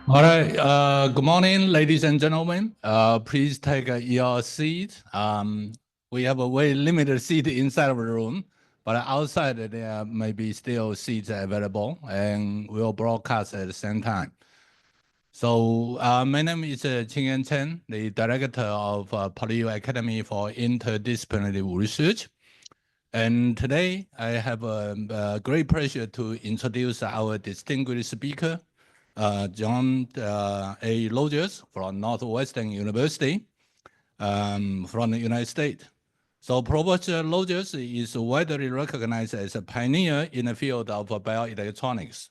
All right. Good morning, ladies and gentlemen. Please take your seat. We have a very limited seat inside of the room, but outside there may be still seats available, and we'll broadcast at the same time. So my name is Qingyan Chen, the director of Purdue Academy for Interdisciplinary Research. And today I have a great pleasure to introduce our distinguished speaker, John A. Rogers from Northwestern University from the United States. So Professor Rogers is widely recognized as a pioneer in the field of bioelectronics.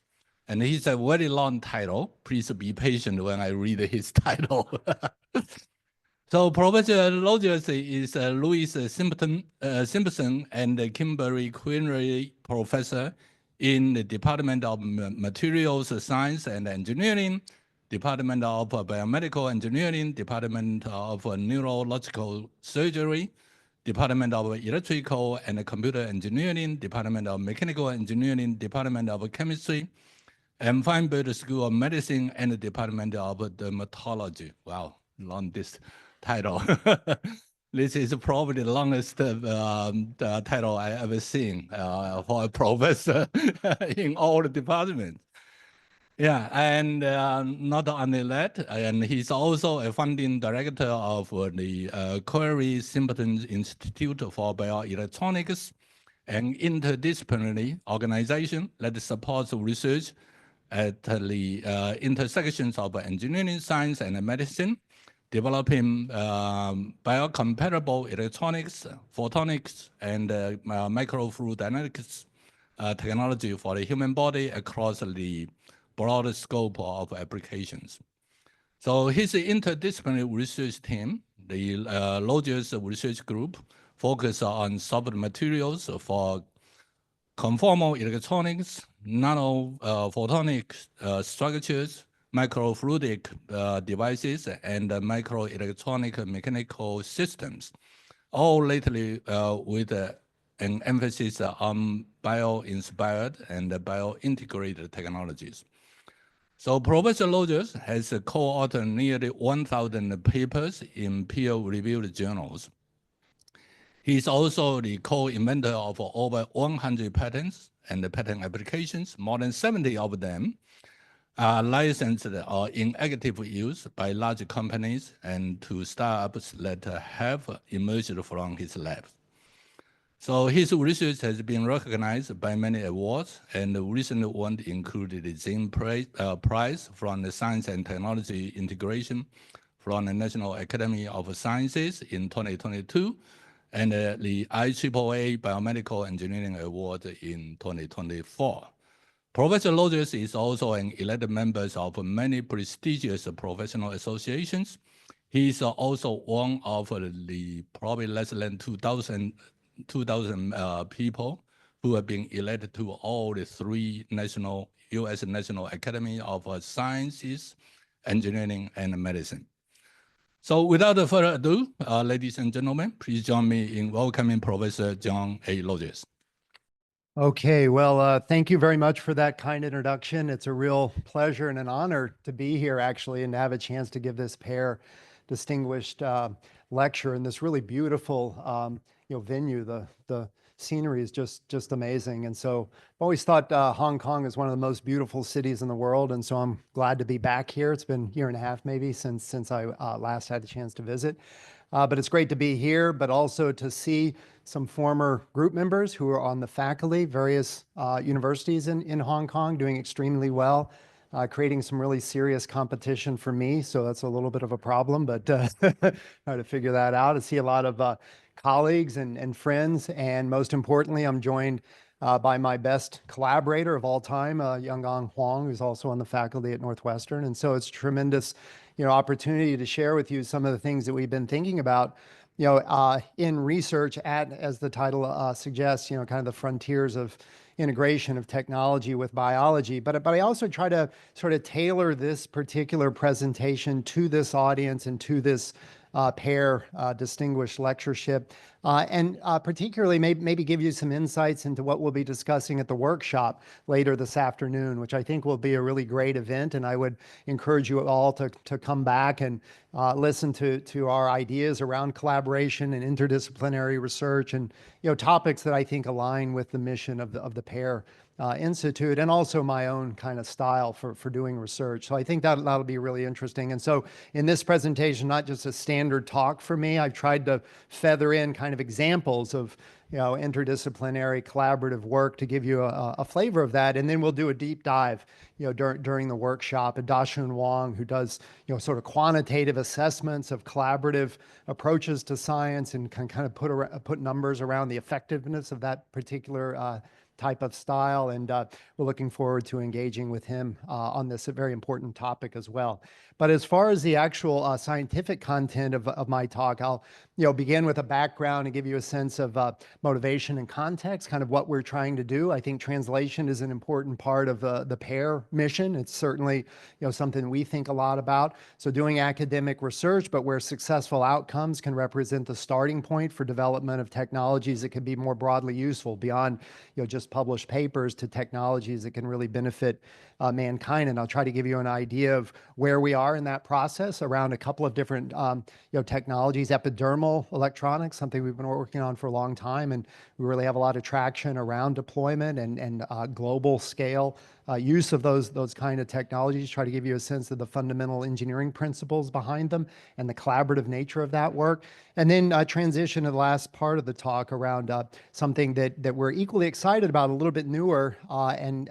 And he's a very long title. Please be patient when I read his title. So Professor Rogers is Louis Simpson and Kimberly Quinry Professor in the Department of Materials Science and Engineering, Department of Biomedical Engineering, Department of Neurological Surgery, Department of Electrical and Computer Engineering, Department of Mechanical Engineering, Department of Chemistry, and Feinberg School of Medicine and the Department of Dermatology. Wow, long this title. This is probably the longest title I ever seen for a professor in all the departments. Yeah, and not only that, and he's also a founding director of the Query Simpson Institute for Bioelectronics, an interdisciplinary organization that supports research at the intersections of engineering, science, and medicine, developing biocompatible electronics, photonics, and microfluidics technology for the human body across the broad scope of applications. So his interdisciplinary research team, the Rogers Research Group, focus on soft materials for conformal electronics, nanophotonic structures, microfluidic devices, and microelectronic mechanical systems, all lately with an emphasis on bio-inspired and bio-integrated technologies. So Professor Rogers has co-authored nearly 1,000 papers in peer-reviewed journals. He's also the co-inventor of over 100 patents and patent applications. More than 70 of them are licensed or in active use by large companies and to startups that have emerged from his lab. So his research has been recognized by many awards, and the recent one included the Zinn Prize from the Science and Technology Integration from the National Academy of Sciences in 2022, and the IAAA Biomedical Engineering Award in 2024. Professor Rogers is also an elected member of many prestigious professional associations. He is also one of the probably less than 2,000 people who have been elected to all the three U.S. National Academy of Sciences, Engineering, and Medicine. So without further ado, ladies and gentlemen, please join me in welcoming Professor John A. Rogers. Okay, well, thank you very much for that kind introduction. It's a real pleasure and an honor to be here, actually, and to have a chance to give this pair distinguished lecture in this really beautiful venue. The scenery is just amazing. And so I've always thought Hong Kong is one of the most beautiful cities in the world. And so I'm glad to be back here. It's been a year and a half maybe since I last had a chance to visit. But it's great to be here, but also to see some former group members who are on the faculty, various universities in Hong Kong doing extremely well, creating some really serious competition for me. So that's a little bit of a problem, but try to figure that out. I see a lot of colleagues and friends, and most importantly, I'm joined by my best collaborator of all time, Yonggang Huang, who's also on the faculty at Northwestern. And so it's a tremendous opportunity to share with you some of the things that we've been thinking about in research as the title suggests, kind of the frontiers of integration of technology with biology. But I also try to sort of tailor this particular presentation to this audience and to this pair distinguished lectureship and particularly maybe give you some insights into what we'll be discussing at the workshop later this afternoon, which I think will be a really great event. And I would encourage you all to come back and listen to our ideas around collaboration and interdisciplinary research, and topics that I think align with the mission of the PAIR Institute, and also my own kind of style for doing research. So I think that'll be really interesting. And so in this presentation, not just a standard talk for me, I've tried to feather in kind of examples of interdisciplinary collaborative work to give you a flavor of that. And then we'll do a deep dive during the workshop. And Da-Shun Wang, who does sort of quantitative assessments of collaborative approaches to science, and can kind of put numbers around the effectiveness of that particular type of style. And we're looking forward to engaging with him on this very important topic as well. But as far as the actual scientific content of my talk, I'll begin with a background and give you a sense of motivation and context, kind of what we're trying to do. I think translation is an important part of the PAIR mission. It's certainly something we think a lot about. So doing academic research, but where successful outcomes can represent the starting point for development of technologies that can be more broadly useful beyond just published papers, to technologies that can really benefit mankind. And I'll try to give you an idea of where we are in that process around a couple of different technologies. Epidermal electronics, something we've been working on for a long time, and we really have a lot of traction around deployment and global scale use of those kind of technologies. Try to give you a sense of the fundamental engineering principles behind them and the collaborative nature of that work. And then transition to the last part of the talk around something that we're equally excited about, a little bit newer, and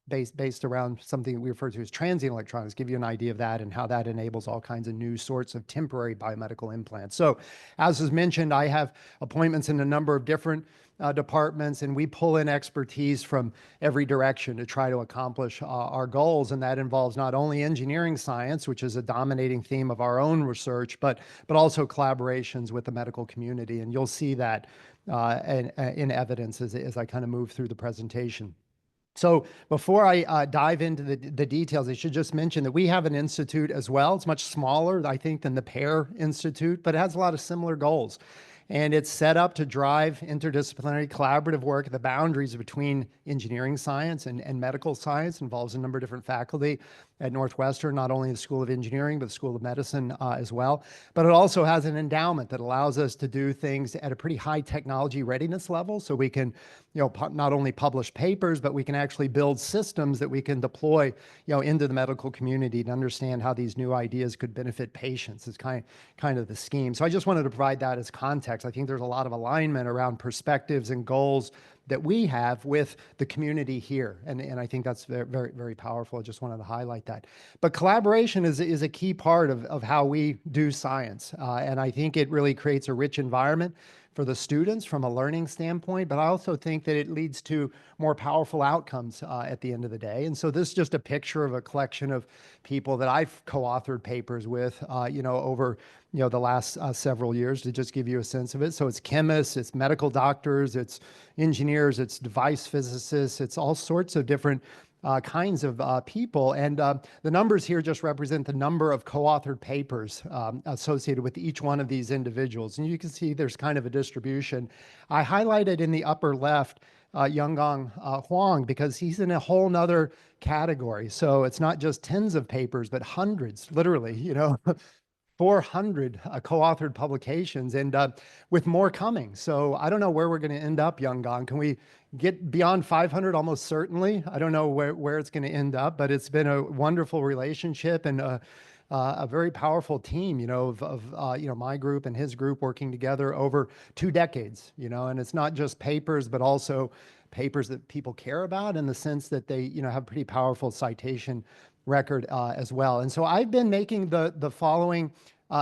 based around something we refer to as transient electronics. Give you an idea of that and how that enables all kinds of new sorts of temporary biomedical implants. So as was mentioned, I have appointments in a number of different departments, and we pull in expertise from every direction to try to accomplish our goals. And that involves not only engineering science, which is a dominating theme of our own research, but also collaborations with the medical community. And you'll see that in evidence as I kind of move through the presentation. So before I dive into the details, I should just mention that we have an institute as well. It's much smaller, I think, than the PAIR Institute, but it has a lot of similar goals. And it's set up to drive interdisciplinary collaborative work at the boundaries between engineering science and medical science. Involves a number of different faculty at Northwestern, not only the School of Engineering, but the School of Medicine as well. But it also has an endowment that allows us to do things at a pretty high technology readiness level. So we can not only publish papers, but we can actually build systems that we can deploy into the medical community to understand how these new ideas could benefit patients. Is kind of the scheme. So I just wanted to provide that as context. I think there's a lot of alignment around perspectives and goals that we have with the community here. And I think that's very, very, very powerful. I just wanted to highlight that. But collaboration is a key part of how we do science. And I think it really creates a rich environment for the students from a learning standpoint, but I also think that it leads to more powerful outcomes at the end of the day. And so this is just a picture of a collection of people that I've co-authored papers with, over the last several years, to just give you a sense of it. So it's chemists, it's medical doctors, it's engineers, it's device physicists, it's all sorts of different kinds of people. And the numbers here just represent the number of co-authored papers associated with each one of these individuals. And you can see there's kind of a distribution. I highlighted in the upper left Yonggang Huang, because he's in a whole nother category. So it's not just tens of papers, but hundreds, literally, 400 co-authored publications, and with more coming. So I don't know where we're going to end up, Yonggang. Can we get beyond 500? Almost certainly. I don't know where it's going to end up, but it's been a wonderful relationship and a very powerful team, of my group and his group working together over 2 decades, and it's not just papers, but also papers that people care about, in the sense that they, have pretty powerful citation record as well. And so I've been making the following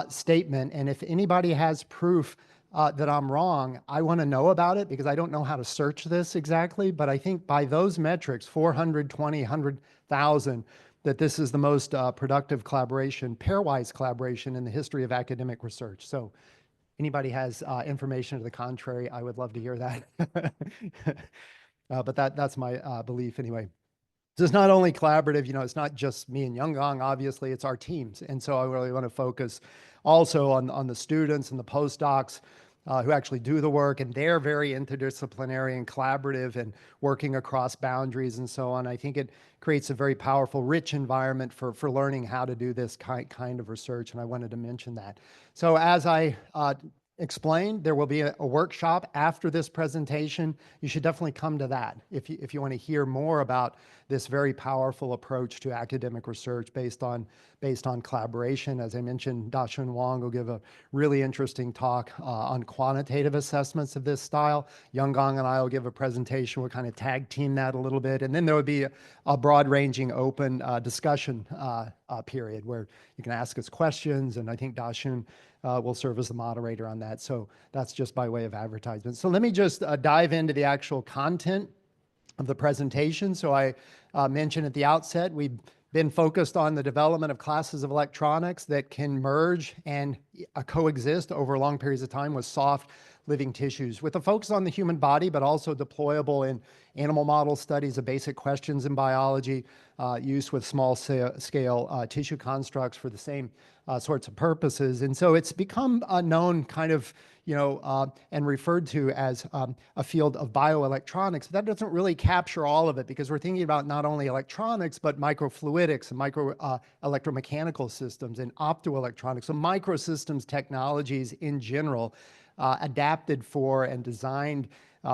statement, and if anybody has proof that I'm wrong, I want to know about it, because I don't know how to search this exactly, but I think by those metrics, 420, 100,000, that this is the most productive collaboration, pairwise collaboration, in the history of academic research. So anybody has information to the contrary, I would love to hear that. But that's my belief anyway. This is not only collaborative, it's not just me and Yonggang, obviously, it's our teams. And so I really want to focus also on the students and the postdocs who actually do the work, and they're very interdisciplinary and collaborative and working across boundaries and so on. I think it creates a very powerful, rich environment for learning how to do this kind of research, and I wanted to mention that. So as I explained, there will be a workshop after this presentation. You should definitely come to that if you want to hear more about this very powerful approach to academic research based on collaboration. As I mentioned, Da-Shun Wang will give a really interesting talk on quantitative assessments of this style. Yonggang and I will give a presentation. We'll kind of tag team that a little bit. And then there would be a broad-ranging open discussion period where you can ask us questions. And I think Da-Shun will serve as the moderator on that. So that's just by way of advertisement. So let me just dive into the actual content of the presentation. So I mentioned at the outset, we've been focused on the development of classes of electronics that can merge and coexist over long periods of time with soft living tissues, with a focus on the human body, but also deployable in animal model studies of basic questions in biology, use with small scale tissue constructs for the same sorts of purposes. And so it's become known kind of, and referred to as a field of bioelectronics. That doesn't really capture all of it because we're thinking about not only electronics, but microfluidics and micro electromechanical systems and optoelectronics. So microsystems technologies in general, adapted for and designed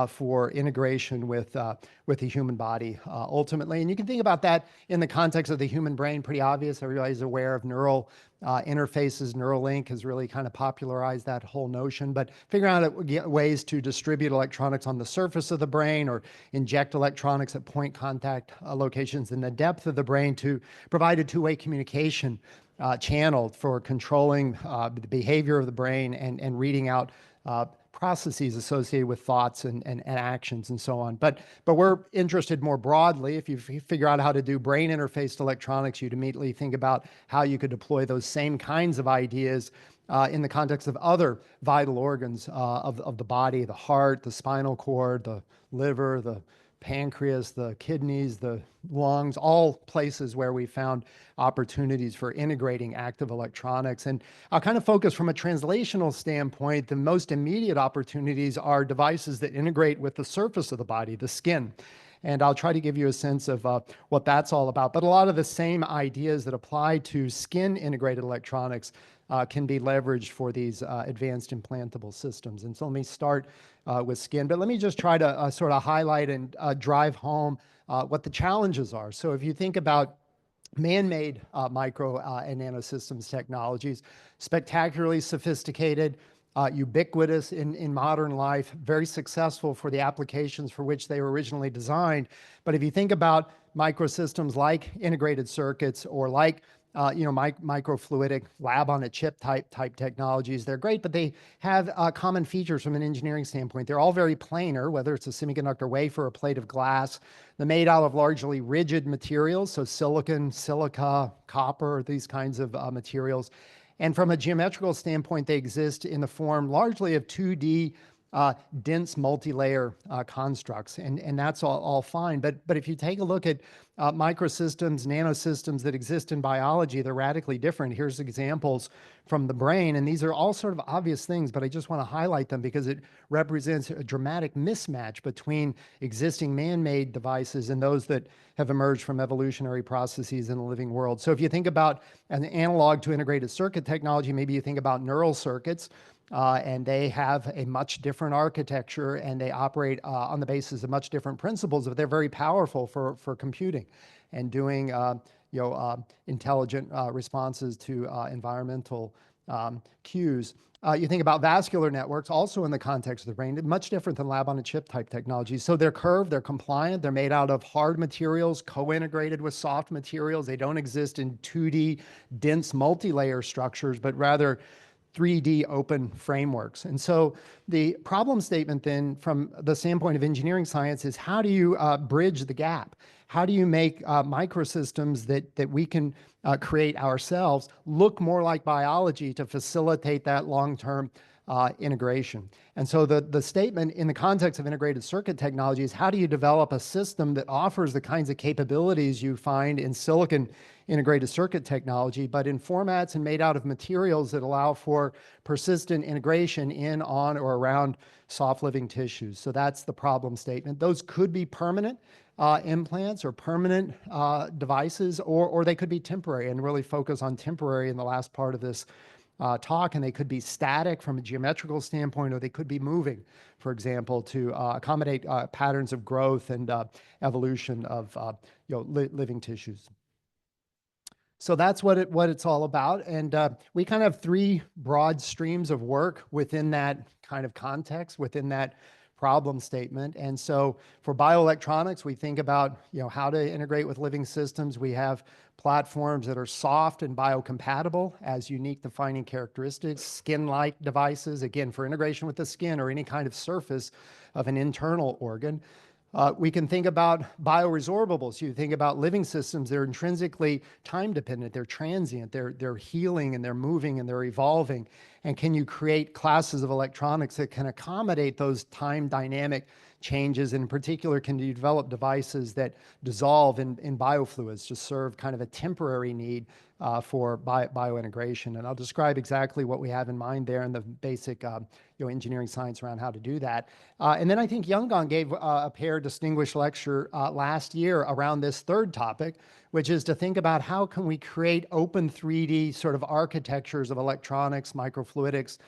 for integration with the human body ultimately. And you can think about that in the context of the human brain, pretty obvious. Everybody's aware of neural interfaces. Neuralink has really kind of popularized that whole notion, but figuring out ways to distribute electronics on the surface of the brain or inject electronics at point contact locations in the depth of the brain to provide a two-way communication channel for controlling the behavior of the brain and reading out processes associated with thoughts and actions and so on. But we're interested more broadly. If you figure out how to do brain interfaced electronics, you'd immediately think about how you could deploy those same kinds of ideas in the context of other vital organs of the body, the heart, the spinal cord, the liver, the pancreas, the kidneys, the lungs, all places where we found opportunities for integrating active electronics. And I'll kind of focus from a translational standpoint. The most immediate opportunities are devices that integrate with the surface of the body, the skin. And I'll try to give you a sense of what that's all about. But a lot of the same ideas that apply to skin integrated electronics can be leveraged for these advanced implantable systems. And so let me start with skin, but let me just try to sort of highlight and drive home what the challenges are. So if you think about man-made micro and nanosystems technologies, spectacularly sophisticated, ubiquitous in modern life, very successful for the applications for which they were originally designed. But if you think about microsystems like integrated circuits or like microfluidic lab-on-a-chip type technologies, they're great, but they have common features from an engineering standpoint. They're all very planar, whether it's a semiconductor wafer or a plate of glass. They're made out of largely rigid materials, so silicon, silica, copper, these kinds of materials. And from a geometrical standpoint, they exist in the form largely of 2D dense multi-layer constructs, and that's all fine. But if you take a look at microsystems, nanosystems that exist in biology, they're radically different. Here's examples from the brain, and these are all sort of obvious things, but I just want to highlight them because it represents a dramatic mismatch between existing man-made devices and those that have emerged from evolutionary processes in the living world. So if you think about an analog to integrated circuit technology, maybe you think about neural circuits, and they have a much different architecture and they operate on the basis of much different principles, but they're very powerful for computing and doing intelligent responses to environmental cues. You think about vascular networks, also in the context of the brain, much different than lab-on-a-chip type technologies. So they're curved, they're compliant, they're made out of hard materials, co-integrated with soft materials. They don't exist in 2D dense multi-layer structures, but rather 3D open frameworks. And so the problem statement then from the standpoint of engineering science is how do you bridge the gap? How do you make microsystems that we can create ourselves look more like biology to facilitate that long-term integration. And so the statement in the context of integrated circuit technology is, how do you develop a system that offers the kinds of capabilities you find in silicon integrated circuit technology, but in formats and made out of materials that allow for persistent integration in, on, or around soft living tissues? So that's the problem statement. Those could be permanent implants or permanent devices, or they could be temporary, and really focus on temporary in the last part of this talk. And they could be static from a geometrical standpoint, or they could be moving, for example, to accommodate patterns of growth and evolution of living tissues. So that's what it's all about. And we kind of have three broad streams of work within that kind of context, within that problem statement. And so for bioelectronics, we think about how to integrate with living systems. We have platforms that are soft and biocompatible as unique defining characteristics, skin-like devices, again, for integration with the skin or any kind of surface of an internal organ. We can think about bioresorbables. So you think about living systems, they're intrinsically time dependent, they're transient, they're healing and they're moving and they're evolving. And can you create classes of electronics that can accommodate those time dynamic changes? In particular, can you develop devices that dissolve in biofluids to serve kind of a temporary need for biointegration? And I'll describe exactly what we have in mind there and the basic engineering science around how to do that. And then I think Yonggang gave a pair distinguished lecture last year around this third topic, which is to think about how can we create open 3D sort of architectures of electronics, microfluidics,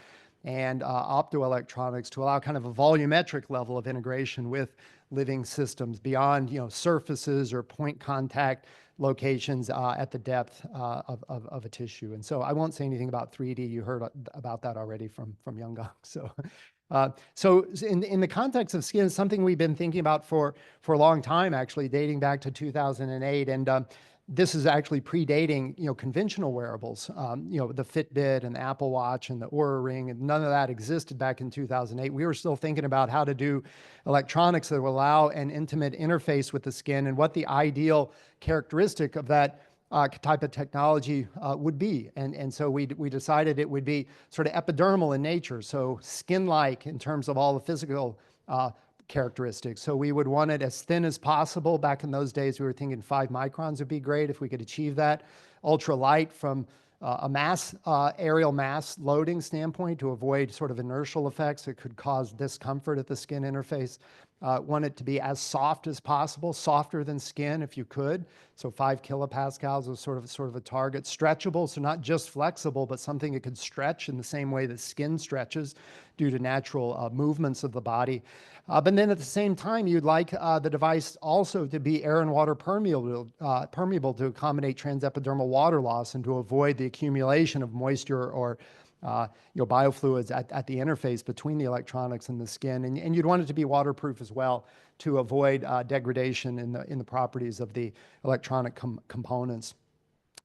and optoelectronics to allow kind of a volumetric level of integration with living systems beyond surfaces or point contact locations at the depth of a tissue. And so I won't say anything about 3D. You heard about that already from Yonggang. So in the context of skin, something we've been thinking about for a long time, actually dating back to 2008. And this is actually predating, conventional wearables, the Fitbit and the Apple Watch and the Oura Ring, and none of that existed back in 2008. We were still thinking about how to do electronics that will allow an intimate interface with the skin and what the ideal characteristic of that type of technology would be. And so we decided it would be sort of epidermal in nature, so skin-like in terms of all the physical characteristics. So we would want it as thin as possible. Back in those days, we were thinking 5 microns would be great if we could achieve that. Ultra light from a aerial mass loading standpoint to avoid sort of inertial effects that could cause discomfort at the skin interface. Want it to be as soft as possible, softer than skin if you could. So 5 kilopascals is sort of a target. Stretchable, so not just flexible, but something that could stretch in the same way that skin stretches due to natural movements of the body. But then at the same time, you'd like the device also to be air and water permeable to accommodate transepidermal water loss and to avoid the accumulation of moisture or biofluids at the interface between the electronics and the skin. And you'd want it to be waterproof as well to avoid degradation in the properties of the electronic components.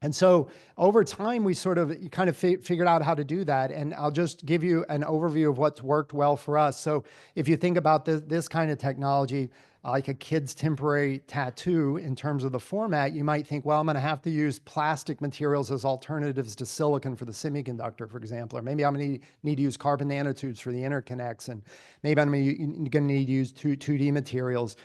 And so over time, we sort of kind of figured out how to do that. And I'll just give you an overview of what's worked well for us. So if you think about this kind of technology, like a kid's temporary tattoo in terms of the format, you might think, well, I'm going to have to use plastic materials as alternatives to silicon for the semiconductor, for example, or maybe I'm going to need to use carbon nanotubes for the interconnects, and maybe I'm going to need to use 2D materials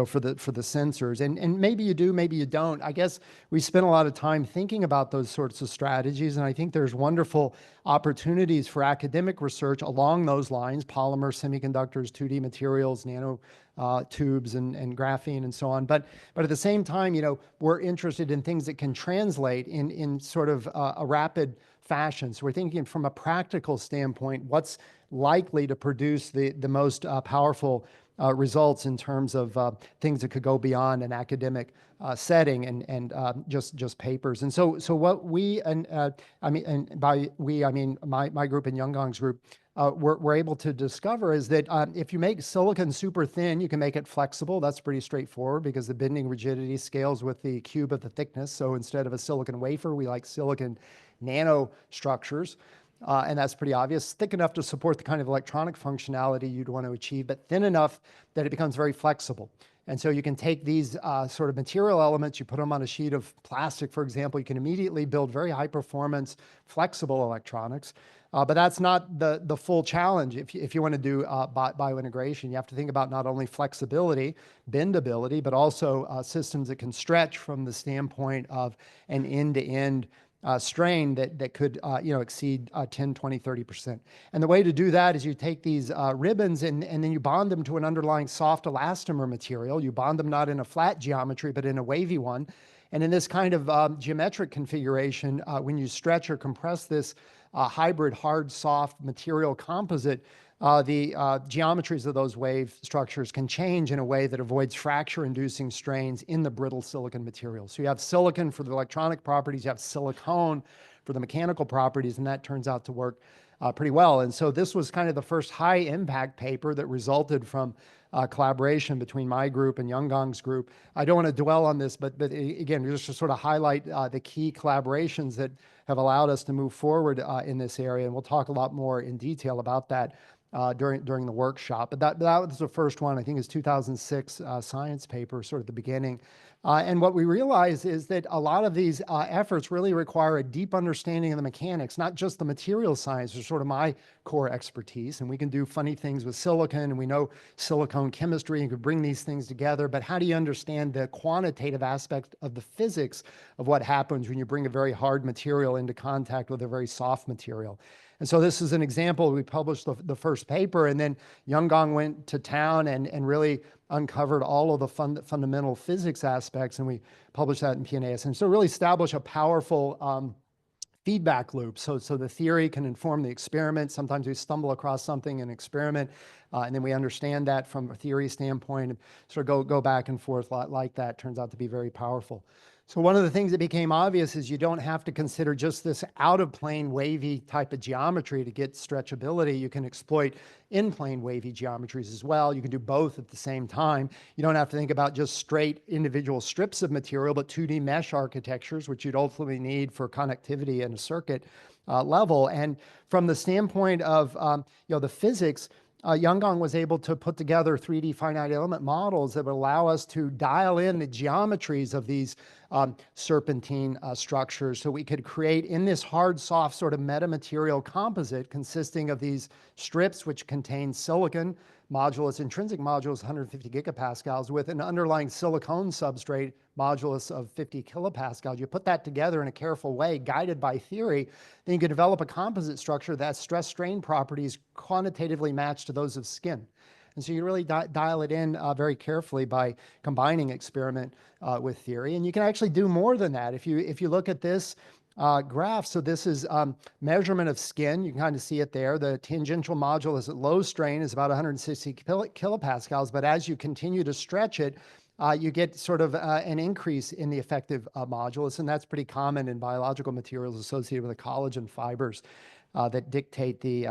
for the sensors. And maybe you do, maybe you don't. I guess we spent a lot of time thinking about those sorts of strategies, and I think there's wonderful opportunities for academic research along those lines: polymer semiconductors, 2D materials, nano tubes, and graphene, and so on. But at the same time, we're interested in things that can translate in sort of a rapid fashion. So we're thinking from a practical standpoint, what's likely to produce the most powerful results in terms of things that could go beyond an academic setting and just papers. And so what we, and by we, I mean my group and Yongang's group, we're able to discover is that if you make silicon super thin, you can make it flexible. That's pretty straightforward because the bending rigidity scales with the cube of the thickness. So instead of a silicon wafer, we like silicon nanostructures. And that's pretty obvious. Thick enough to support the kind of electronic functionality you'd want to achieve, but thin enough that it becomes very flexible. And so you can take these sort of material elements, you put them on a sheet of plastic, for example, you can immediately build very high performance, flexible electronics. But that's not the full challenge. If you want to do biointegration, you have to think about not only flexibility, bendability, but also systems that can stretch from the standpoint of an end-to-end strain that could exceed 10, 20, 30%. And the way to do that is you take these ribbons and then you bond them to an underlying soft elastomer material. You bond them not in a flat geometry, but in a wavy one. And in this kind of geometric configuration, when you stretch or compress this hybrid hard soft material composite, the geometries of those wave structures can change in a way that avoids fracture-inducing strains in the brittle silicon material. So you have silicon for the electronic properties, you have silicone for the mechanical properties, and that turns out to work pretty well. And so this was kind of the first high-impact paper that resulted from collaboration between my group and Yonggang's group. I don't want to dwell on this, but again, just to sort of highlight the key collaborations that have allowed us to move forward in this area, and we'll talk a lot more in detail about that during the workshop. But that was the first one, I think is 2006 science paper, sort of the beginning. And what we realize is that a lot of these efforts really require a deep understanding of the mechanics, not just the material science, which is sort of my core expertise. And we can do funny things with silicon, and we know silicone chemistry, and could bring these things together. But how do you understand the quantitative aspect of the physics of what happens when you bring a very hard material into contact with a very soft material? And so this is an example. We published the first paper, and then Yonggang went to town and really uncovered all of the fundamental physics aspects, and we published that in PNAS. And so really establish a powerful feedback loop. So the theory can inform the experiment. Sometimes we stumble across something in an experiment, and then we understand that from a theory standpoint, and sort of go back and forth like that. Turns out to be very powerful. So one of the things that became obvious is you don't have to consider just this out-of-plane wavy type of geometry to get stretchability. You can exploit in-plane wavy geometries as well. You can do both at the same time. You don't have to think about just straight individual strips of material, but 2D mesh architectures, which you'd ultimately need for connectivity in a circuit level. And from the standpoint of the physics, Yonggang was able to put together 3D finite element models that would allow us to dial in the geometries of these serpentine structures, so we could create in this hard, soft sort of metamaterial composite consisting of these strips which contain silicon modulus, intrinsic modulus 150 gigapascals with an underlying silicone substrate modulus of 50 kilopascals. You put that together in a careful way, guided by theory, then you can develop a composite structure that stress strain properties quantitatively match to those of skin. And so you really dial it in very carefully by combining experiment with theory. And you can actually do more than that. If you look at this graph, so this is measurement of skin. You can kind of see it there. The tangential modulus at low strain is about 160 kilopascals, but as you continue to stretch it, you get sort of an increase in the effective modulus, and that's pretty common in biological materials associated with the collagen fibers that dictate the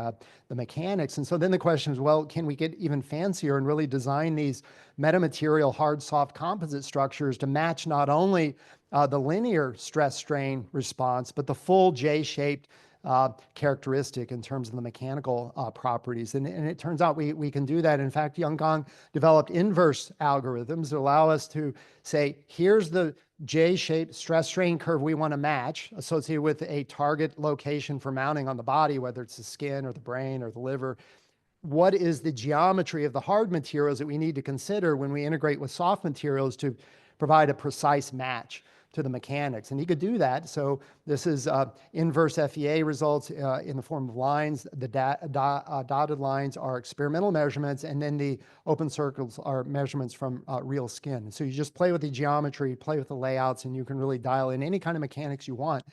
mechanics. And so then the question is, well, can we get even fancier and really design these metamaterial hard soft composite structures to match not only the linear stress strain response, but the full J-shaped characteristic in terms of the mechanical properties. And it turns out we can do that. In fact, Yonggang developed inverse algorithms that allow us to say, here's the J-shaped stress strain curve we want to match associated with a target location for mounting on the body, whether it's the skin or the brain or the liver. What is the geometry of the hard materials that we need to consider when we integrate with soft materials to provide a precise match to the mechanics? And he could do that. So this is inverse FEA results in the form of lines. The dotted lines are experimental measurements, and then the open circles are measurements from real skin. So you just play with the geometry, play with the layouts, and you can really dial in any kind of mechanics you want.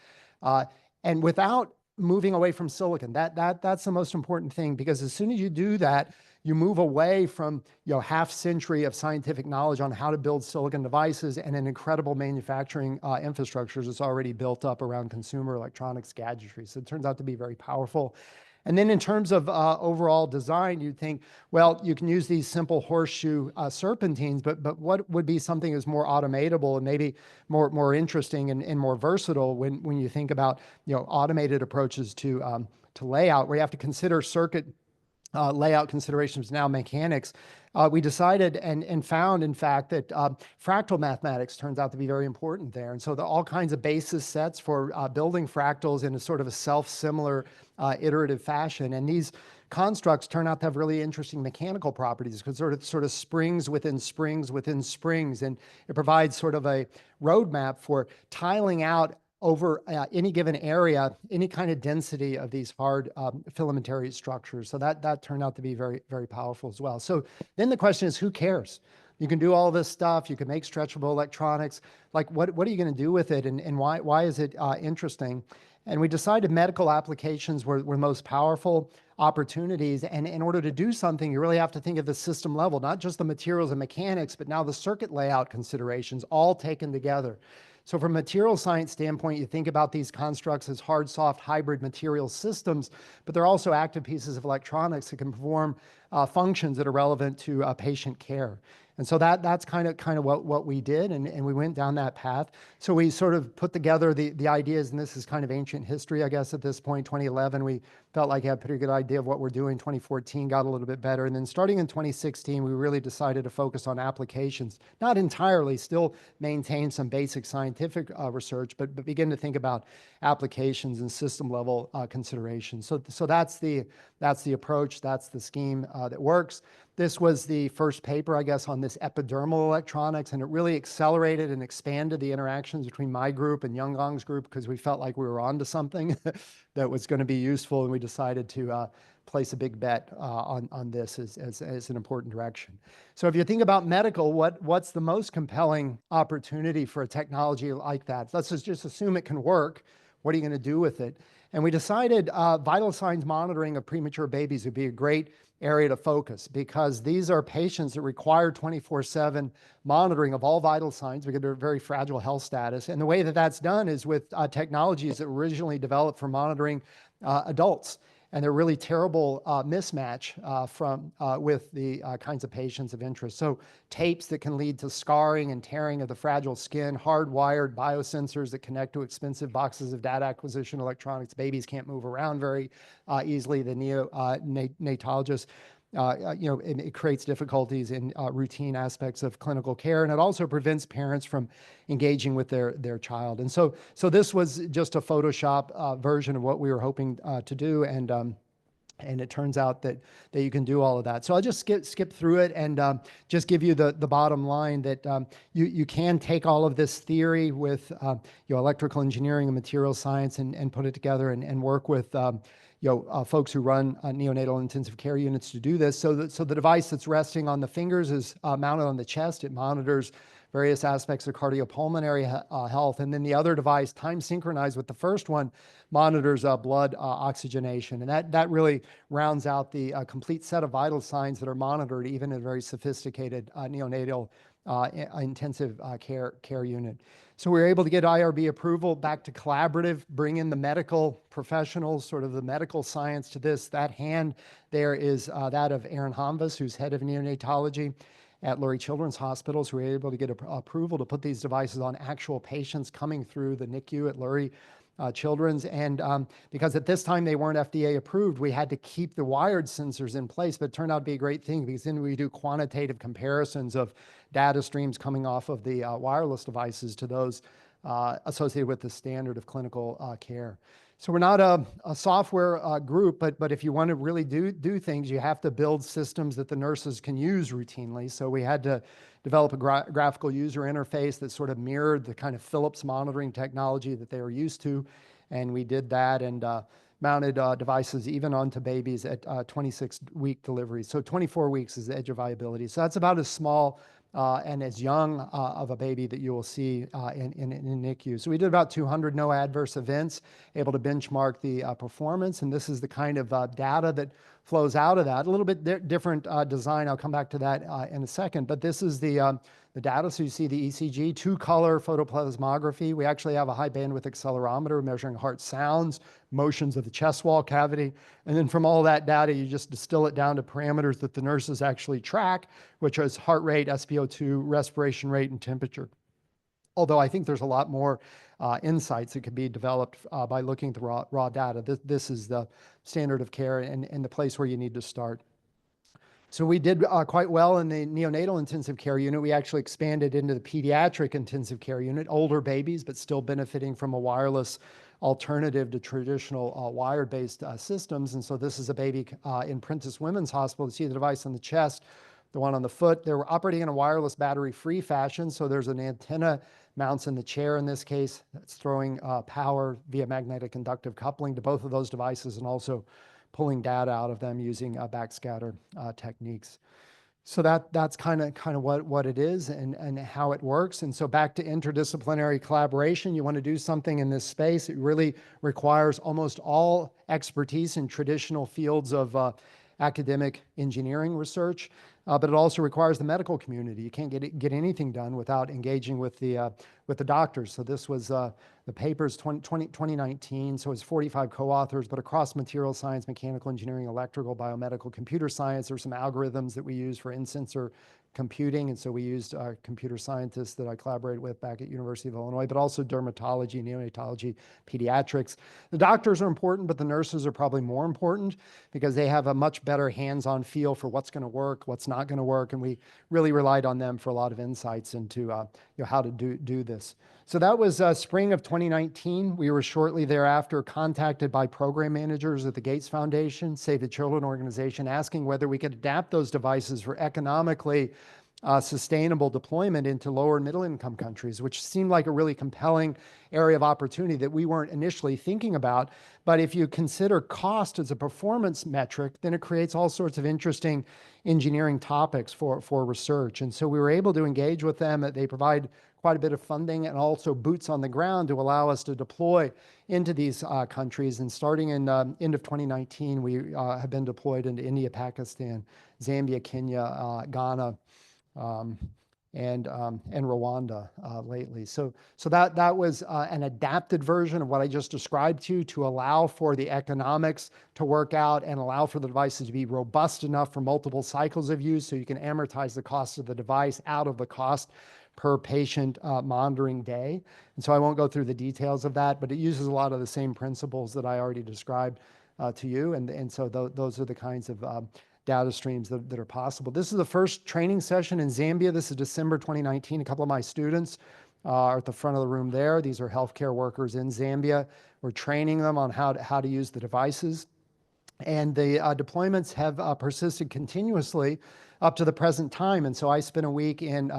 And without moving away from silicon, that's the most important thing, because as soon as you do that, you move away from half century of scientific knowledge on how to build silicon devices and an incredible manufacturing infrastructure that's already built up around consumer electronics gadgetry. So it turns out to be very powerful. And then in terms of overall design, you'd think, well, you can use these simple horseshoe serpentines, but what would be something that's more automatable and maybe more interesting and more versatile when you think about automated approaches to layout, where you have to consider circuit layout considerations, now mechanics, we decided and found, in fact, that fractal mathematics turns out to be very important there. And so all kinds of basis sets for building fractals in a sort of a self-similar iterative fashion. And these constructs turn out to have really interesting mechanical properties because sort of springs within springs within springs. And it provides sort of a roadmap for tiling out over any given area, any kind of density of these hard filamentary structures. So that turned out to be very, very powerful as well. So then the question is, who cares? You can do all this stuff. You can make stretchable electronics. Like, what are you going to do with it? And why is it interesting? And we decided medical applications were most powerful opportunities. And in order to do something, you really have to think of the system level, not just the materials and mechanics, but now the circuit layout considerations all taken together. So from a material science standpoint, you think about these constructs as hard, soft, hybrid material systems, but they're also active pieces of electronics that can perform functions that are relevant to patient care. And so that's kind of what we did, and we went down that path. So we sort of put together the ideas, and this is kind of ancient history, I guess, at this point. 2011, we felt like we had a pretty good idea of what we're doing. 2014 got a little bit better. And then starting in 2016, we really decided to focus on applications, not entirely, still maintain some basic scientific research, but begin to think about applications and system level considerations. So that's the approach, that's the scheme that works. This was the first paper, I guess, on this epidermal electronics, and it really accelerated and expanded the interactions between my group and Yonggang's group because we felt like we were onto something that was going to be useful, and we decided to place a big bet on this as an important direction. So if you think about medical, what's the most compelling opportunity for a technology like that? Let's just assume it can work. What are you going to do with it? And we decided vital signs monitoring of premature babies would be a great area to focus because these are patients that require 24/7 monitoring of all vital signs because they're very fragile health status. And the way that that's done is with technologies that were originally developed for monitoring adults. And they're really terrible mismatch with the kinds of patients of interest. So tapes that can lead to scarring and tearing of the fragile skin, hardwired biosensors that connect to expensive boxes of data acquisition electronics. Babies can't move around very easily. The neonatologist, it creates difficulties in routine aspects of clinical care, and it also prevents parents from engaging with their child. And so this was just a Photoshop version of what we were hoping to do, and it turns out that you can do all of that. So I'll just skip through it and just give you the bottom line that you can take all of this theory with electrical engineering and material science and put it together and work with folks who run neonatal intensive care units to do this. So the device that's resting on the fingers is mounted on the chest. It monitors various aspects of cardiopulmonary health. And then the other device, time synchronized with the first one, monitors blood oxygenation. And that really rounds out the complete set of vital signs that are monitored even in a very sophisticated neonatal intensive care unit. So we were able to get IRB approval, back to collaborative, bring in the medical professionals, sort of the medical science to this. That hand there is that of Aaron Honvas, who's head of neonatology at Lurie Children's Hospitals, who were able to get approval to put these devices on actual patients coming through the NICU at Lurie Children's. And because at this time they weren't FDA approved, we had to keep the wired sensors in place, but it turned out to be a great thing because then we do quantitative comparisons of data streams coming off of the wireless devices to those associated with the standard of clinical care. So we're not a software group, but if you want to really do things, you have to build systems that the nurses can use routinely. So we had to develop a graphical user interface that sort of mirrored the kind of Philips monitoring technology that they were used to. And we did that and mounted devices even onto babies at 26-week delivery. So 24 weeks is the edge of viability. So that's about as small and as young of a baby that you will see in NICU. So we did about 200 no adverse events, able to benchmark the performance. And this is the kind of data that flows out of that. A little bit different design. I'll come back to that in a second. But this is the data. So you see the ECG, two-color photoplasmography. We actually have a high bandwidth accelerometer measuring heart sounds, motions of the chest wall cavity. And then from all that data, you just distill it down to parameters that the nurses actually track, which is heart rate, SpO2, respiration rate, and temperature. although I think there's a lot more insights that could be developed by looking at the raw data. This is the standard of care and the place where you need to start. So we did quite well in the neonatal intensive care unit. We actually expanded into the pediatric intensive care unit, older babies, but still benefiting from a wireless alternative to traditional wired-based systems. And so this is a baby in Princess Women's Hospital. You see the device on the chest, the one on the foot. They were operating in a wireless battery-free fashion. So there's an antenna mounts in the chair in this case. That's throwing power via magnetic inductive coupling to both of those devices and also pulling data out of them using backscatter techniques. So that's kind of what it is and how it works. And so back to interdisciplinary collaboration, you want to do something in this space. It really requires almost all expertise in traditional fields of academic engineering research, but it also requires the medical community. You can't get anything done without engaging with the doctors. So this was the paper's 2019, so it's 45 co-authors, but across material science, mechanical engineering, electrical, biomedical, computer science. There's some algorithms that we use for in-sensor computing, and so we used computer scientists that I collaborated with back at University of Illinois, but also dermatology, neonatology, pediatrics. The doctors are important, but the nurses are probably more important because they have a much better hands-on feel for what's going to work, what's not going to work, and we really relied on them for a lot of insights into how to do this. So that was spring of 2019. We were shortly thereafter contacted by program managers at the Gates Foundation, Save the Children organization, asking whether we could adapt those devices for economically sustainable deployment into lower and middle income countries, which seemed like a really compelling area of opportunity that we weren't initially thinking about. But if you consider cost as a performance metric, then it creates all sorts of interesting engineering topics for research. And so we were able to engage with them. They provide quite a bit of funding and also boots on the ground to allow us to deploy into these countries. And starting in end of 2019, we have been deployed into India, Pakistan, Zambia, Kenya, Ghana, and Rwanda lately. So that was an adapted version of what I just described to allow for the economics to work out and allow for the devices to be robust enough for multiple cycles of use so you can amortize the cost of the device out of the cost per patient monitoring day. And so I won't go through the details of that, but it uses a lot of the same principles that I already described to you. And so those are the kinds of data streams that are possible. This is the first training session in Zambia. This is December 2019. A couple of my students are at the front of the room there. These are healthcare workers in Zambia. We're training them on how to use the devices. And the deployments have persisted continuously up to the present time. And so I spent a week in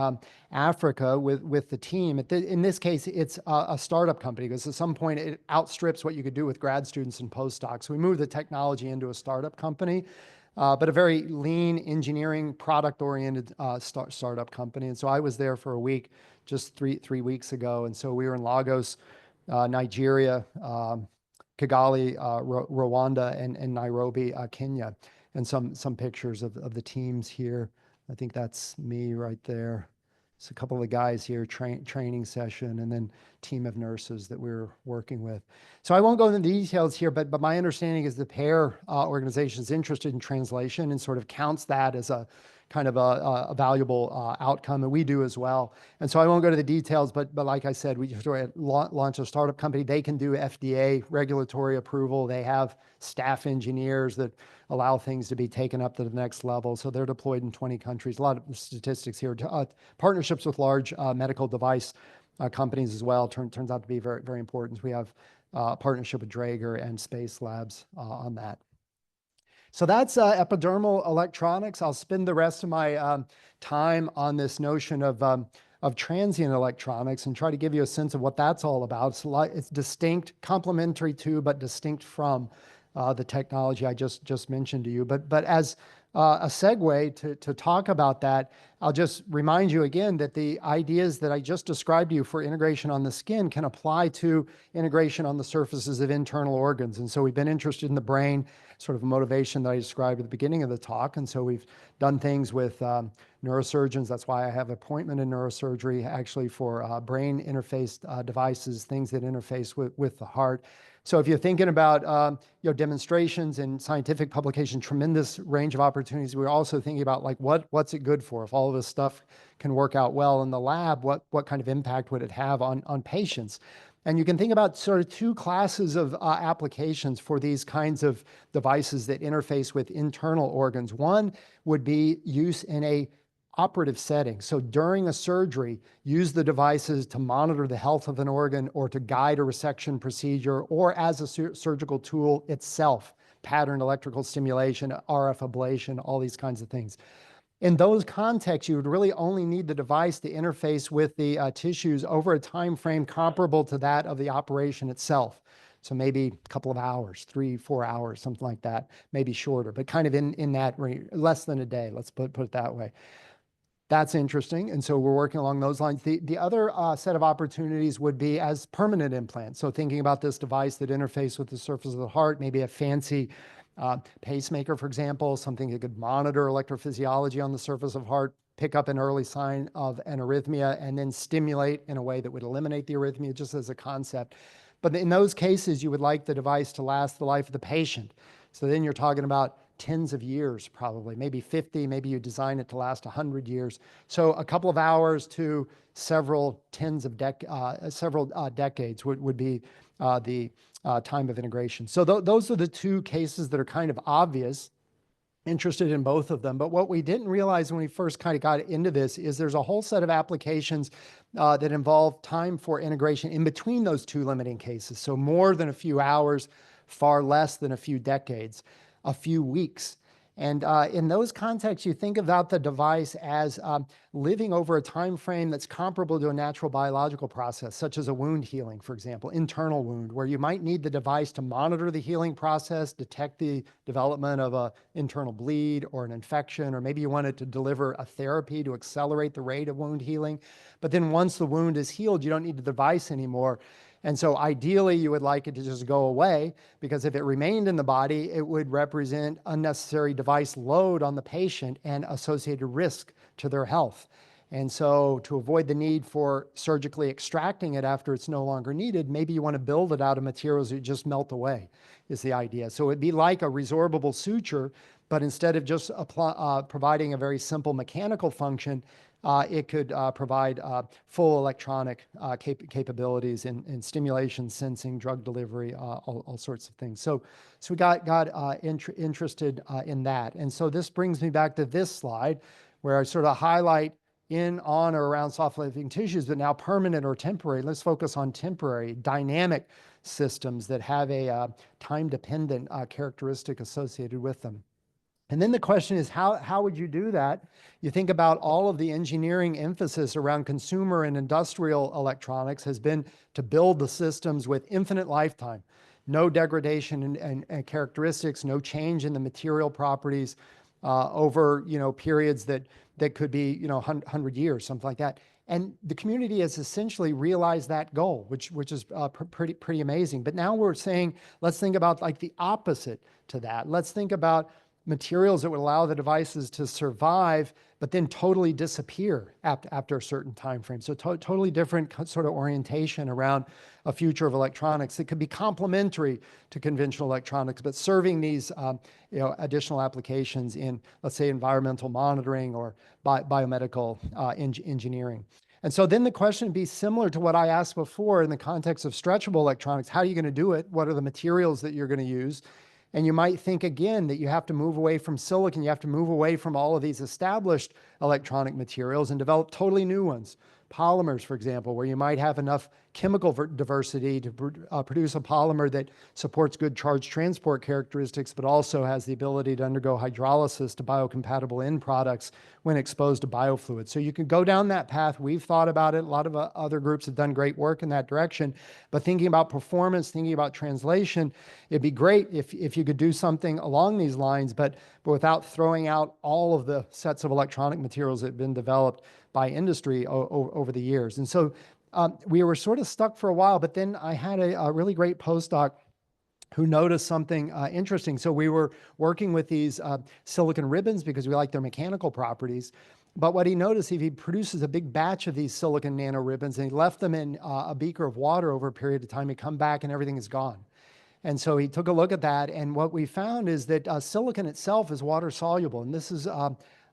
Africa with the team. In this case, it's a startup company because at some point it outstrips what you could do with grad students and postdocs. So we moved the technology into a startup company, but a very lean engineering product-oriented startup company. And so I was there for a week just three weeks ago. And so we were in Lagos, Nigeria, Kigali, Rwanda, and Nairobi, Kenya. And some pictures of the teams here. I think that's me right there. It's a couple of the guys here, training session, and then team of nurses that we're working with. So I won't go into the details here, but my understanding is the PAIR organization is interested in translation and sort of counts that as a kind of a valuable outcome, and we do as well. And so I won't go to the details, but like I said, we just launch a startup company. They can do FDA regulatory approval. They have staff engineers that allow things to be taken up to the next level. So they're deployed in 20 countries. A lot of statistics here. Partnerships with large medical device companies as well turns out to be very, very important. We have a partnership with Draeger and Space Labs on that. So that's epidermal electronics. I'll spend the rest of my time on this notion of transient electronics and try to give you a sense of what that's all about. It's distinct, complementary to, but distinct from the technology I just mentioned to you. But as a segue to talk about that, I'll just remind you again that the ideas that I just described to you for integration on the skin can apply to integration on the surfaces of internal organs. And so we've been interested in the brain, sort of a motivation that I described at the beginning of the talk. And so we've done things with neurosurgeons. That's why I have an appointment in neurosurgery, actually for brain interface devices, things that interface with the heart. So if you're thinking about demonstrations and scientific publication, tremendous range of opportunities opportunities, we're also thinking about like, what's it good for? If all of this stuff can work out well in the lab, what kind of impact would it have on patients? And you can think about sort of two classes of applications for these kinds of devices that interface with internal organs. One would be use in a operative setting. So during a surgery, use the devices to monitor the health of an organ or to guide a resection procedure, or as a surgical tool itself, pattern electrical stimulation, RF ablation, all these kinds of things. In those contexts, you would really only need the device to interface with the tissues over a time frame comparable to that of the operation itself. So maybe a couple of hours, 3-4 hours, something like that, maybe shorter, but kind of in that range, less than a day, let's put it that way. That's interesting. And so we're working along those lines. The other set of opportunities would be as permanent implants. So thinking about this device that interface with the surface of the heart, maybe a fancy pacemaker, for example, something that could monitor electrophysiology on the surface of heart, pick up an early sign of an arrhythmia, and then stimulate in a way that would eliminate the arrhythmia, just as a concept. But in those cases, you would like the device to last the life of the patient. So then you're talking about tens of years, probably, maybe 50, maybe you design it to last 100 years. So a couple of hours to several decades would be the time of integration. So those are the two cases that are kind of obvious. Interested in both of them. But what we didn't realize when we first kind of got into this is there's a whole set of applications that involve time for integration in between those two limiting cases. So more than a few hours, far less than a few decades, a few weeks. And in those contexts, you think about the device as living over a time frame that's comparable to a natural biological process, such as a wound healing, for example, internal wound, where you might need the device to monitor the healing process, detect the development of an internal bleed or an infection, or maybe you wanted to deliver a therapy to accelerate the rate of wound healing. But then once the wound is healed, you don't need the device anymore. And so ideally, you would like it to just go away, because if it remained in the body, it would represent unnecessary device load on the patient and associated risk to their health. And so to avoid the need for surgically extracting it after it's no longer needed, maybe you want to build it out of materials that just melt away, is the idea. So it'd be like a resorbable suture, but instead of just providing a very simple mechanical function, it could provide full electronic capabilities in stimulation, sensing, drug delivery, all sorts of things. So we got interested in that. And so this brings me back to this slide, where I sort of highlight in, on, or around soft living tissues, but now permanent or temporary. Let's focus on temporary, dynamic systems that have a time-dependent characteristic associated with them. And then the question is, how would you do that? You think about all of the engineering emphasis around consumer and industrial electronics has been to build the systems with infinite lifetime, no degradation and characteristics, no change in the material properties over periods that could be 100 years, something like that. And the community has essentially realized that goal, which is pretty amazing. But now we're saying, let's think about like the opposite to that. Let's think about materials that would allow the devices to survive, but then totally disappear after a certain time frame. So totally different sort of orientation around a future of electronics that could be complementary to conventional electronics, but serving these additional applications in, let's say, environmental monitoring or biomedical engineering. And so then the question would be similar to what I asked before in the context of stretchable electronics. How are you going to do it? What are the materials that you're going to use? And you might think again that you have to move away from silicon, you have to move away from all of these established electronic materials and develop totally new ones. Polymers, for example, where you might have enough chemical diversity to produce a polymer that supports good charge transport characteristics, but also has the ability to undergo hydrolysis to biocompatible end products when exposed to biofluids. So you can go down that path. We've thought about it. A lot of other groups have done great work in that direction. But thinking about performance, thinking about translation, it'd be great if you could do something along these lines, but without throwing out all of the sets of electronic materials that have been developed by industry over the years. And so we were sort of stuck for a while, but then I had a really great postdoc who noticed something interesting. So we were working with these silicon ribbons because we like their mechanical properties. But what he noticed, if he produces a big batch of these silicon nano ribbons and he left them in a beaker of water over a period of time, he'd come back and everything is gone. And so he took a look at that, and what we found is that silicon itself is water soluble, and this is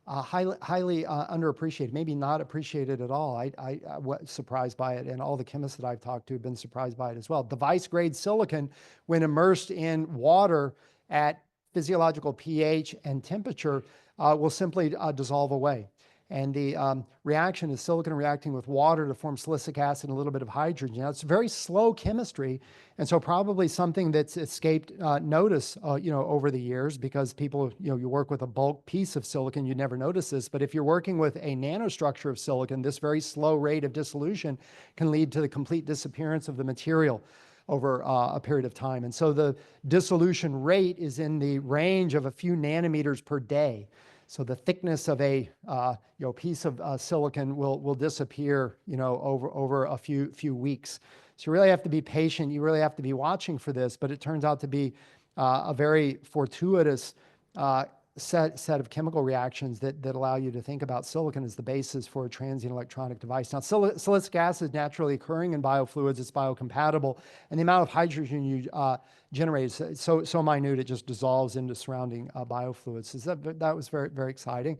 highly underappreciated, maybe not appreciated at all. I was surprised by it, and all the chemists that I've talked to have been surprised by it as well. Device-grade silicon, when immersed in water at physiological pH and temperature, will simply dissolve away. And the reaction is silicon reacting with water to form silicic acid and a little bit of hydrogen. Now, it's very slow chemistry, and so probably something that's escaped notice, over the years, because people, you work with a bulk piece of silicon, you never notice this. But if you're working with a nanostructure of silicon, this very slow rate of dissolution can lead to the complete disappearance of the material over a period of time. And so the dissolution rate is in the range of a few nanometers per day. So the thickness of a piece of silicon will disappear over a few weeks. So you really have to be patient. You really have to be watching for this. But it turns out to be a very fortuitous set of chemical reactions that allow you to think about silicon as the basis for a transient electronic device. Now, silicic acid is naturally occurring in biofluids. It's biocompatible, and the amount of hydrogen you generate is so minute it just dissolves into surrounding biofluids. So that was very, very exciting.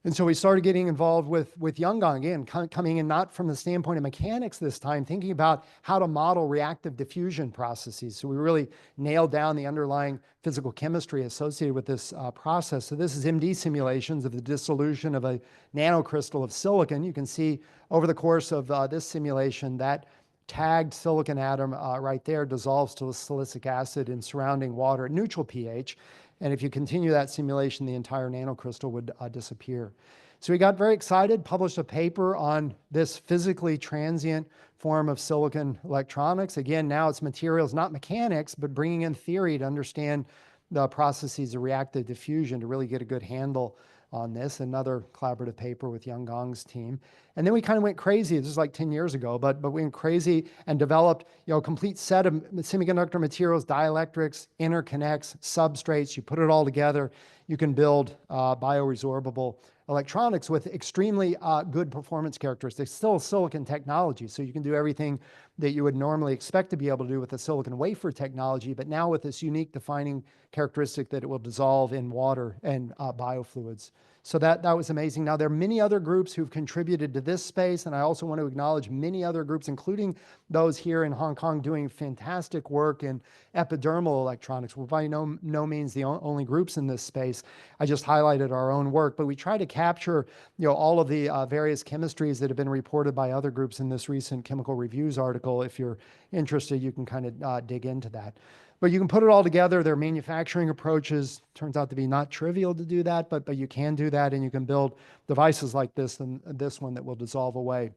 And so we started getting involved with Yonggang, again, coming in not from the standpoint of mechanics this time, thinking about how to model reactive diffusion processes. So we really nailed down the underlying physical chemistry associated with this process. So this is MD simulations of the dissolution of a nanocrystal of silicon. You can see over the course of this simulation that tagged silicon atom right there dissolves to silicic acid in surrounding water at neutral pH. And if you continue that simulation, the entire nanocrystal would disappear. So we got very excited, published a paper on this physically transient form of silicon electronics. Again, now it's materials, not mechanics, but bringing in theory to understand the processes of reactive diffusion to really get a good handle on this. Another collaborative paper with Yonggang's team. And then we kind of went crazy. This is like 10 years ago, but we went crazy and developed a complete set of semiconductor materials, dielectrics, interconnects, substrates. You put it all together, you can build bioresorbable electronics with extremely good performance characteristics. Still silicon technology, so you can do everything that you would normally expect to be able to do with a silicon wafer technology, but now with this unique defining characteristic that it will dissolve in water and biofluids. So that was amazing. Now, there are many other groups who've contributed to this space, and I also want to acknowledge many other groups, including those here in Hong Kong doing fantastic work in epidermal electronics. We're by no means the only groups in this space. I just highlighted our own work, but we try to capture all of the various chemistries that have been reported by other groups in this recent Chemical Reviews article. If you're interested, you can kind of dig into that. But you can put it all together. Their manufacturing approaches turns out to be not trivial to do that, but you can do that, and you can build devices like this and this one that will dissolve away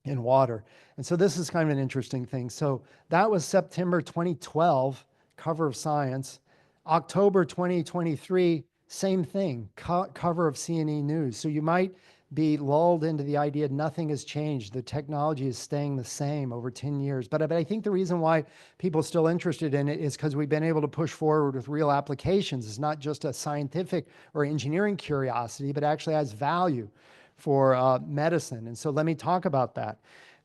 in water. And so this is kind of an interesting thing. So that was September 2012, cover of Science. October 2023, same thing, cover of CNE News. So you might be lulled into the idea nothing has changed. The technology is staying the same over 10 years. But I think the reason why people are still interested in it is because we've been able to push forward with real applications. It's not just a scientific or engineering curiosity, but actually has value for medicine. And so let me talk about that.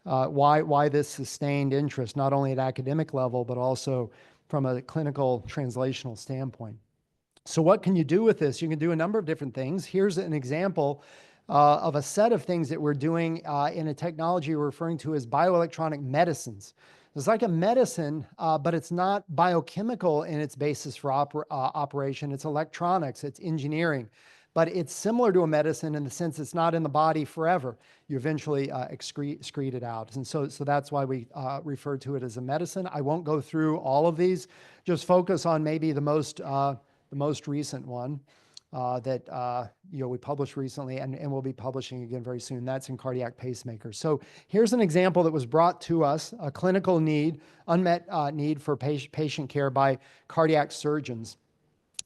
Why this sustained interest, not only at academic level, but also from a clinical translational standpoint. So what can you do with this? You can do a number of different things. Here's an example of a set of things that we're doing in a technology we're referring to as bioelectronic medicines. It's like a medicine, but it's not biochemical in its basis for operation. It's electronics, it's engineering. But it's similar to a medicine in the sense it's not in the body forever. You eventually excrete it out. And so that's why we refer to it as a medicine. I won't go through all of these. Just focus on maybe the most recent one that we published recently and we'll be publishing again very soon. That's in cardiac pacemakers. So here's an example that was brought to us, a clinical need, unmet need for patient care by cardiac surgeons.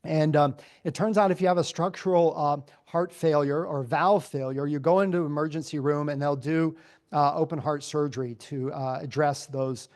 And it turns out if you have a structural heart failure or valve failure, you go into an emergency room and they'll do open heart surgery to address those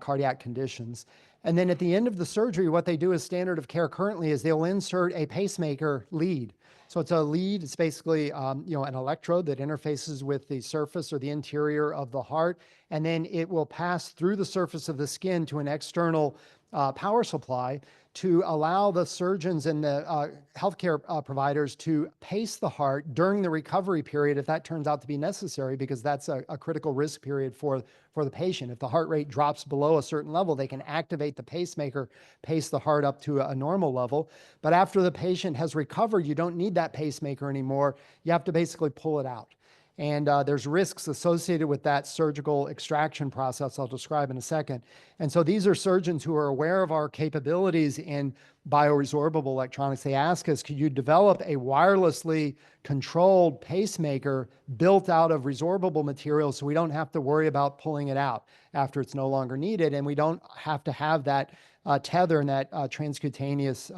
cardiac conditions. And then at the end of the surgery, what they do as standard of care currently is they'll insert a pacemaker lead. So it's a lead. It's basically an electrode that interfaces with the surface or the interior of the heart, and then it will pass through the surface of the skin to an external power supply to allow the surgeons and the healthcare providers to pace the heart during the recovery period if that turns out to be necessary, because that's a critical risk period for the patient. If the heart rate drops below a certain level, they can activate the pacemaker, pace the heart up to a normal level. But after the patient has recovered, you don't need that pacemaker anymore. You have to basically pull it out. And there's risks associated with that surgical extraction process I'll describe in a second. And so these are surgeons who are aware of our capabilities in bioresorbable electronics. They ask us, could you develop a wirelessly controlled pacemaker built out of resorbable materials so we don't have to worry about pulling it out after it's no longer needed, and we don't have to have that tether and that transcutaneous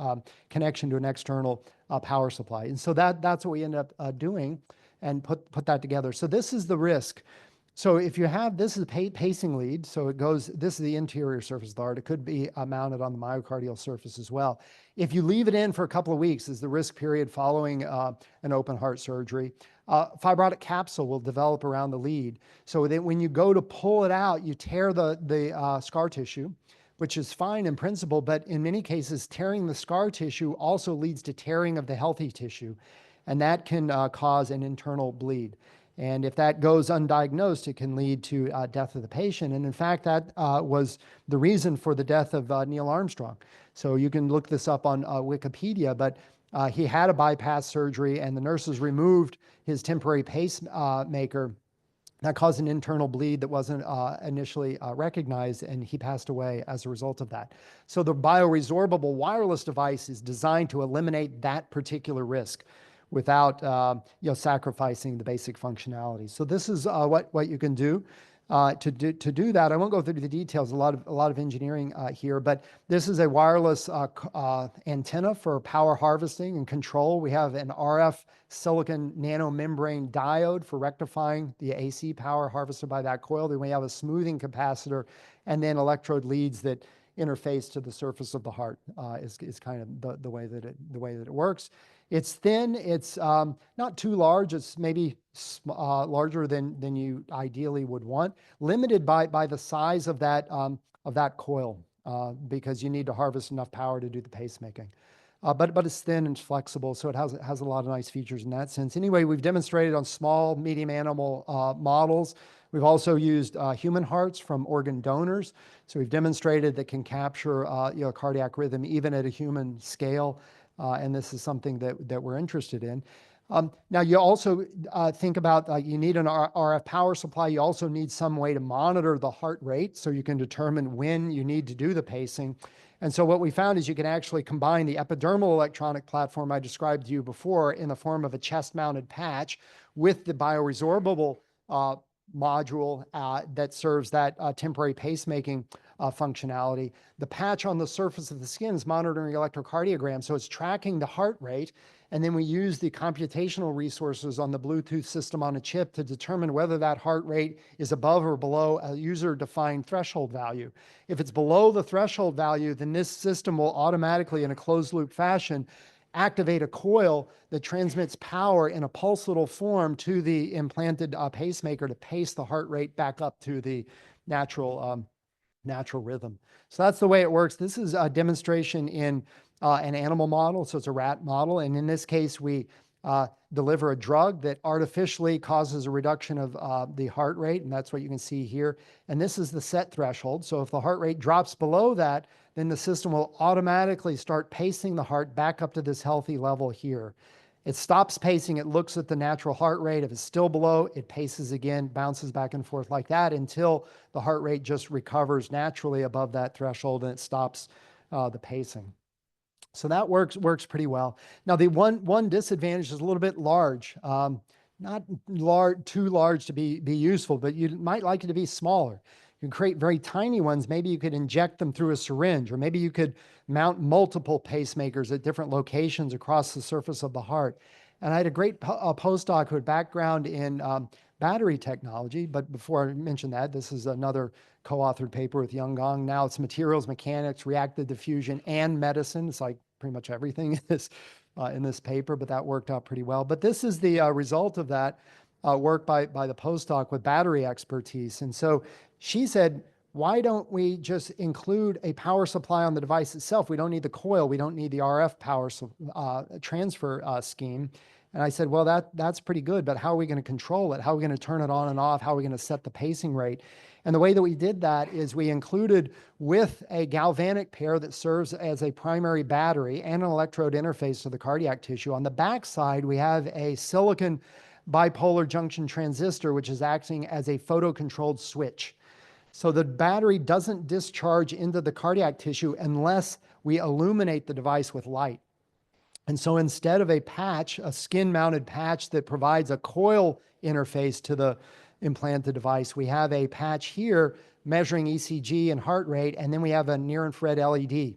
connection to an external power supply. And so that's what we end up doing, and put that together. So this is the risk. So if you have, this is a pacing lead, so it goes, this is the interior surface of the heart. It could be mounted on the myocardial surface as well. If you leave it in for a couple of weeks, is the risk period following an open heart surgery, fibrotic capsule will develop around the lead. So that when you go to pull it out, you tear the scar tissue, which is fine in principle, but in many cases, tearing the scar tissue also leads to tearing of the healthy tissue. And that can cause an internal bleed. And if that goes undiagnosed, it can lead to death of the patient. And in fact, that was the reason for the death of Neil Armstrong. So you can look this up on Wikipedia, but he had a bypass surgery and the nurses removed his temporary pacemaker. That caused an internal bleed that wasn't initially recognized, and he passed away as a result of that. So the bioresorbable wireless device is designed to eliminate that particular risk without sacrificing the basic functionality. So this is what you can do. To do that, I won't go through the details, a lot of engineering here, but this is a wireless antenna for power harvesting and control. We have an RF silicon nanomembrane diode for rectifying the AC power harvested by that coil. Then we have a smoothing capacitor, and then electrode leads that interface to the surface of the heart is kind of the way that it works. It's thin. It's not too large. It's maybe larger than you ideally would want. Limited by the size of that coil because you need to harvest enough power to do the pacemaking. But it's thin and flexible, so it has a lot of nice features in that sense. Anyway, we've demonstrated on small, medium animal models. We've also used human hearts from organ donors. So we've demonstrated that can capture cardiac rhythm even at a human scale. And this is something that we're interested in. Now, you also think about you need an RF power supply. You also need some way to monitor the heart rate so you can determine when you need to do the pacing. And so what we found is you can actually combine the epidermal electronic platform I described to you before in the form of a chest-mounted patch with the bioresorbable module that serves that temporary pacemaking functionality. The patch on the surface of the skin is monitoring electrocardiogram, so it's tracking the heart rate. And then we use the computational resources on the Bluetooth system on a chip to determine whether that heart rate is above or below a user-defined threshold value. If it's below the threshold value, then this system will automatically, in a closed-loop fashion, activate a coil that transmits power in a pulsatile form to the implanted pacemaker to pace the heart rate back up to the natural rhythm. So that's the way it works. This is a demonstration in an animal model, so it's a rat model. And in this case, we deliver a drug that artificially causes a reduction of the heart rate, and that's what you can see here. And this is the set threshold. So if the heart rate drops below that, then the system will automatically start pacing the heart back up to this healthy level here. It stops pacing, it looks at the natural heart rate. If it's still below, it paces again, bounces back and forth like that until the heart rate just recovers naturally above that threshold and it stops the pacing. So that works pretty well. Now, the one disadvantage is a little bit large. Not too large to be useful, but you might like it to be smaller. You can create very tiny ones. Maybe you could inject them through a syringe, or maybe you could mount multiple pacemakers at different locations across the surface of the heart. And I had a great postdoc who had background in battery technology, but before I mention that, this is another co-authored paper with Yonggang. Now it's materials mechanics, reactive diffusion, and medicine. It's like pretty much everything is in this paper, but that worked out pretty well. But this is the result of that work by the postdoc with battery expertise. And so she said, why don't we just include a power supply on the device itself? We don't need the coil. We don't need the RF power transfer scheme. And I said, well, that's pretty good, but how are we going to control it? How are we going to turn it on and off? How are we going to set the pacing rate? And the way that we did that is we included with a galvanic pair that serves as a primary battery and an electrode interface to the cardiac tissue. On the back side, we have a silicon bipolar junction transistor, which is acting as a photo-controlled switch. So the battery doesn't discharge into the cardiac tissue unless we illuminate the device with light. And so instead of a patch, a skin-mounted patch that provides a coil interface to the implanted device, we have a patch here measuring ECG and heart rate, and then we have a near-infrared LED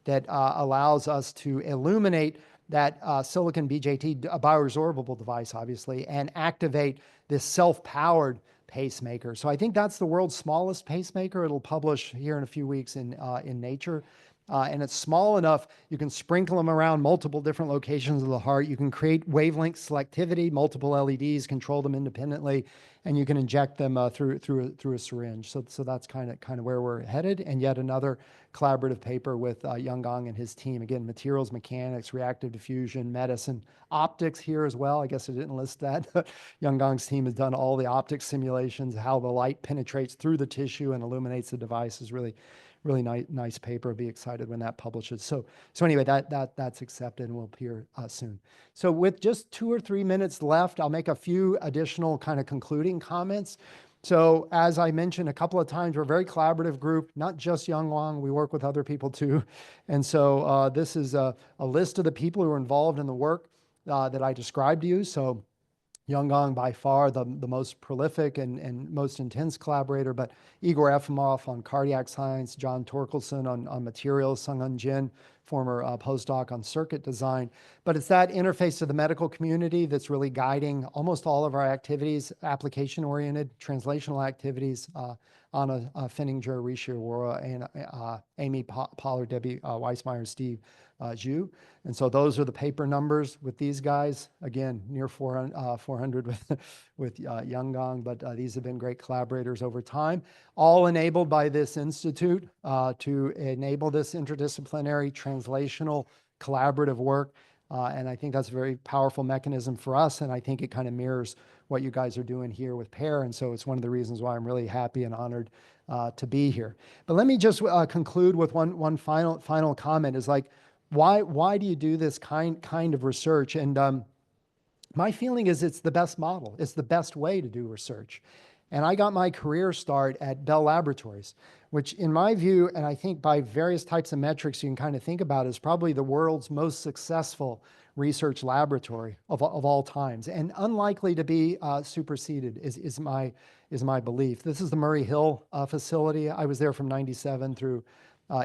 that allows us to illuminate that silicon BJT, a bioresorbable device, obviously, and activate this self-powered pacemaker. So I think that's the world's smallest pacemaker. It'll publish here in a few weeks in Nature. And it's small enough, you can sprinkle them around multiple different locations of the heart. You can create wavelength selectivity, multiple LEDs, control them independently, and you can inject them through a syringe. So that's kind of where we're headed. And yet another collaborative paper with Yonggang and his team. Again, materials mechanics, reactive diffusion, medicine, optics here as well. I guess I didn't list that. Yonggang's team has done all the optics simulations, how the light penetrates through the tissue and illuminates the device. Is really nice paper. I'll be excited when that publishes. So anyway, that's accepted and will appear soon. So with just 2 or 3 minutes left, I'll make a few additional kind of concluding comments. So as I mentioned a couple of times, we're a very collaborative group, not just Yonggang, we work with other people too. And so this is a list of the people who are involved in the work that I described to you. So Yonggang, by far the most prolific and most intense collaborator, but Igor Efimov on cardiac science, John Torkelson on materials, Sung-Hun Jin, former postdoc on circuit design. But it's that interface to the medical community that's really guiding almost all of our activities, application-oriented, translational activities. Anna Fenninger, Rishi Arora, and Amy Pollard, Debbie Weissmeyer, Steve Zhu. And so those are the paper numbers with these guys. Again, near 400 with Yonggang, but these have been great collaborators over time, all enabled by this institute to enable this interdisciplinary, translational, collaborative work. And I think that's a very powerful mechanism for us, and I think it kind of mirrors what you guys are doing here with PAIR, and so it's one of the reasons why I'm really happy and honored to be here. But let me just conclude with one final comment is like, why do you do this kind of research? And my feeling is it's the best model. It's the best way to do research. And I got my career start at Bell Laboratories, which in my view, and I think by various types of metrics you can kind of think about, is probably the world's most successful research laboratory of all times, and unlikely to be superseded is my belief. This is the Murray Hill facility. I was there from 97 through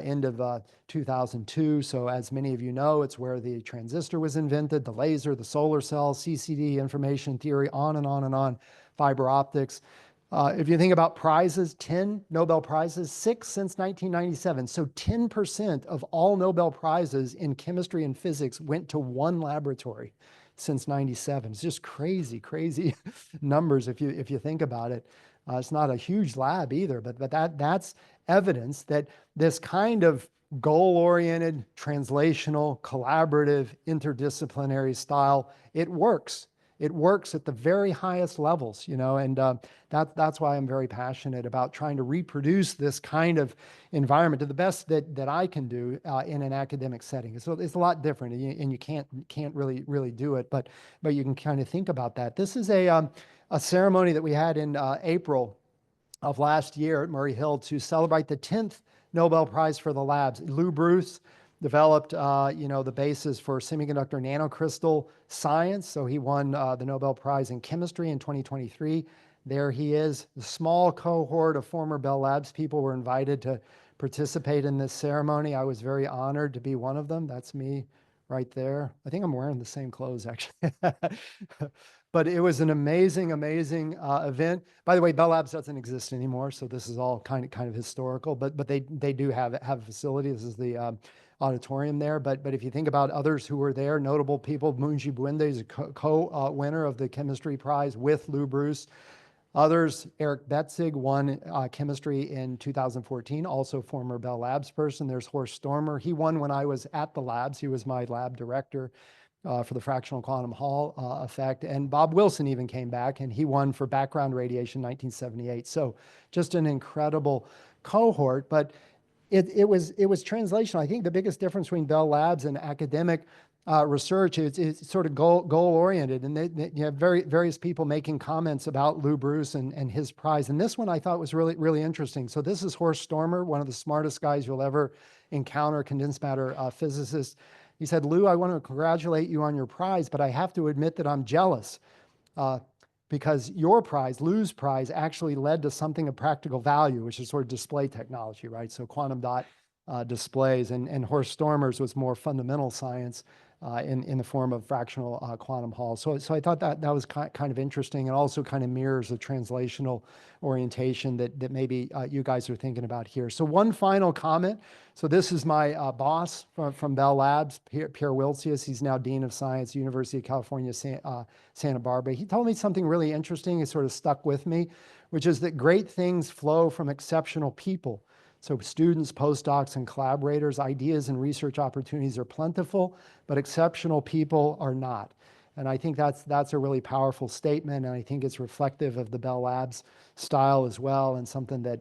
end of 2002. So as many of you know, it's where the transistor was invented, the laser, the solar cell, CCD, information theory, on and on and on, fiber optics. If you think about prizes, 10 Nobel Prizes, 6 since 1997. So 10% of all Nobel Prizes in chemistry and physics went to one laboratory since 97. It's just crazy numbers if you think about it. It's not a huge lab either, but that's evidence that this kind of goal-oriented, translational, collaborative, interdisciplinary style, it works. It works at the very highest levels, you know, and that's why I'm very passionate about trying to reproduce this kind of environment to the best that I can do in an academic setting. So it's a lot different, and you can't really do it, but you can kind of think about that. This is a ceremony that we had in April of last year at Murray Hill to celebrate the 10th Nobel Prize for the labs. Lou Bruce developed, the basis for semiconductor nanocrystal science. So he won the Nobel Prize in chemistry in 2023. There he is. The small cohort of former Bell Labs people were invited to participate in this ceremony. I was very honored to be one of them. That's me right there. I think I'm wearing the same clothes, actually. But it was an amazing event. By the way, Bell Labs doesn't exist anymore, so this is all kind of historical. But they do have a facility. This is the auditorium there. But if you think about others who were there, notable people, Moonji Buende is a co-winner of the chemistry prize with Lou Bruce. Others, Eric Betzig won chemistry in 2014, also former Bell Labs person. There's Horst Stormer. He won when I was at the labs. He was my lab director for the fractional quantum Hall effect. And Bob Wilson even came back, and he won for background radiation in 1978. So just an incredible cohort. But it was translational. I think the biggest difference between Bell Labs and academic research is sort of goal-oriented, and you have various people making comments about Lou Bruce and his prize. And this one I thought was really, really interesting. So this is Horst Stormer, one of the smartest guys you'll ever encounter, condensed matter physicist. He said, Lou, I want to congratulate you on your prize, but I have to admit that I'm jealous because your prize, Lou's prize, actually led to something of practical value, which is sort of display technology, right? So quantum dot displays, and Horst Stormer's was more fundamental science in the form of fractional quantum Hall. So I thought that was kind of interesting, and also kind of mirrors the translational orientation that maybe you guys are thinking about here. So one final comment. So this is my boss from Bell Labs, Pierre Wiltsius. He's now Dean of Science, University of California, Santa Barbara. He told me something really interesting. It sort of stuck with me, which is that great things flow from exceptional people. So students, postdocs, and collaborators, ideas and research opportunities are plentiful, but exceptional people are not. And I think that's a really powerful statement, and I think it's reflective of the Bell Labs style as well, and something that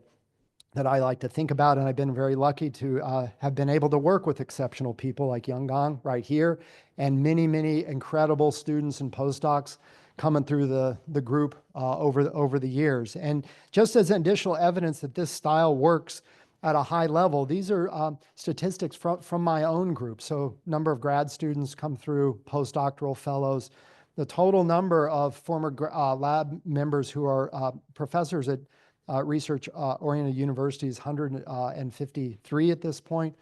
I like to think about. And I've been very lucky to have been able to work with exceptional people like Yonggang right here, and many, many incredible students and postdocs coming through the group over the years. And just as additional evidence that this style works at a high level, these are statistics from my own group. So number of grad students come through, postdoctoral fellows. The total number of former lab members who are professors at research-oriented universities, 153 at this point,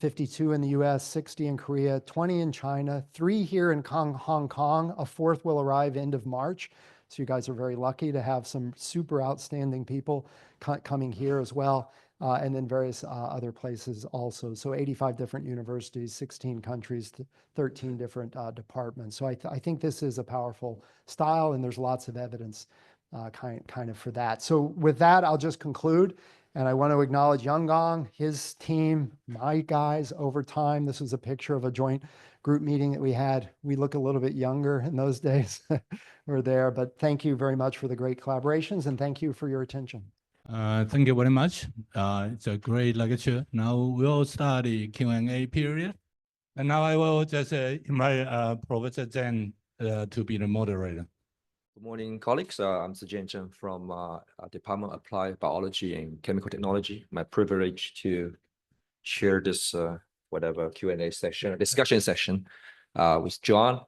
52 in the US, 60 in Korea, 20 in China, 3 here in Hong Kong, a 4th will arrive end of March. So you guys are very lucky to have some super outstanding people coming here as well. And then various other places also. So 85 different universities, 16 countries, 13 different departments. So I think this is a powerful style, and there's lots of evidence kind of for that. So with that, I'll just conclude. And I want to acknowledge Yonggang, his team, my guys over time. This was a picture of a joint group meeting that we had. We look a little bit younger in those days. We're there. But thank you very much for the great collaborations, and thank you for your attention. Thank you very much. It's a great lecture. Now we'll start the Q&A period. And now I will just invite Professor Chen to be the moderator. Good morning, colleagues. I'm CHEN Qingyan from Department of Applied Biology and Chemical Technology. My privilege to share this Q&A session, discussion session with John.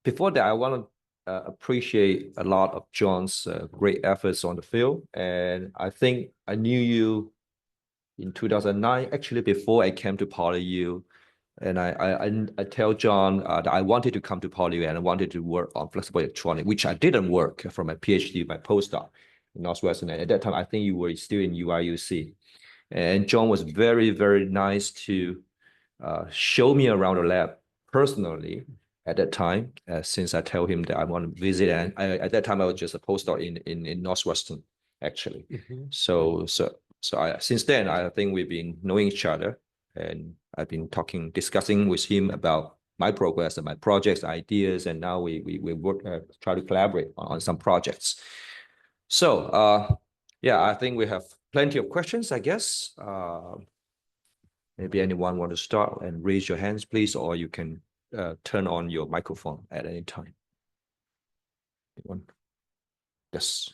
Before that, I want to appreciate a lot of John's great efforts on the field. And I think I knew you in 2009, actually before I came to PolyU. And I tell John that I wanted to come to PolyU and I wanted to work on flexible electronics, which I didn't work for my PhD, my postdoc in Northwestern. And at that time, I think you were still in UIUC. And John was very, very nice to show me around the lab personally at that time, since I tell him that I want to visit. And at that time, I was just a postdoc in Northwestern, actually. So since then, I think we've been knowing each other. And I've been discussing with him about my progress and my projects, ideas, and now we work, try to collaborate on some projects. So yeah, I think we have plenty of questions, I guess. Maybe anyone want to start and raise your hands, please, or you can turn on your microphone at any time. Anyone? Yes.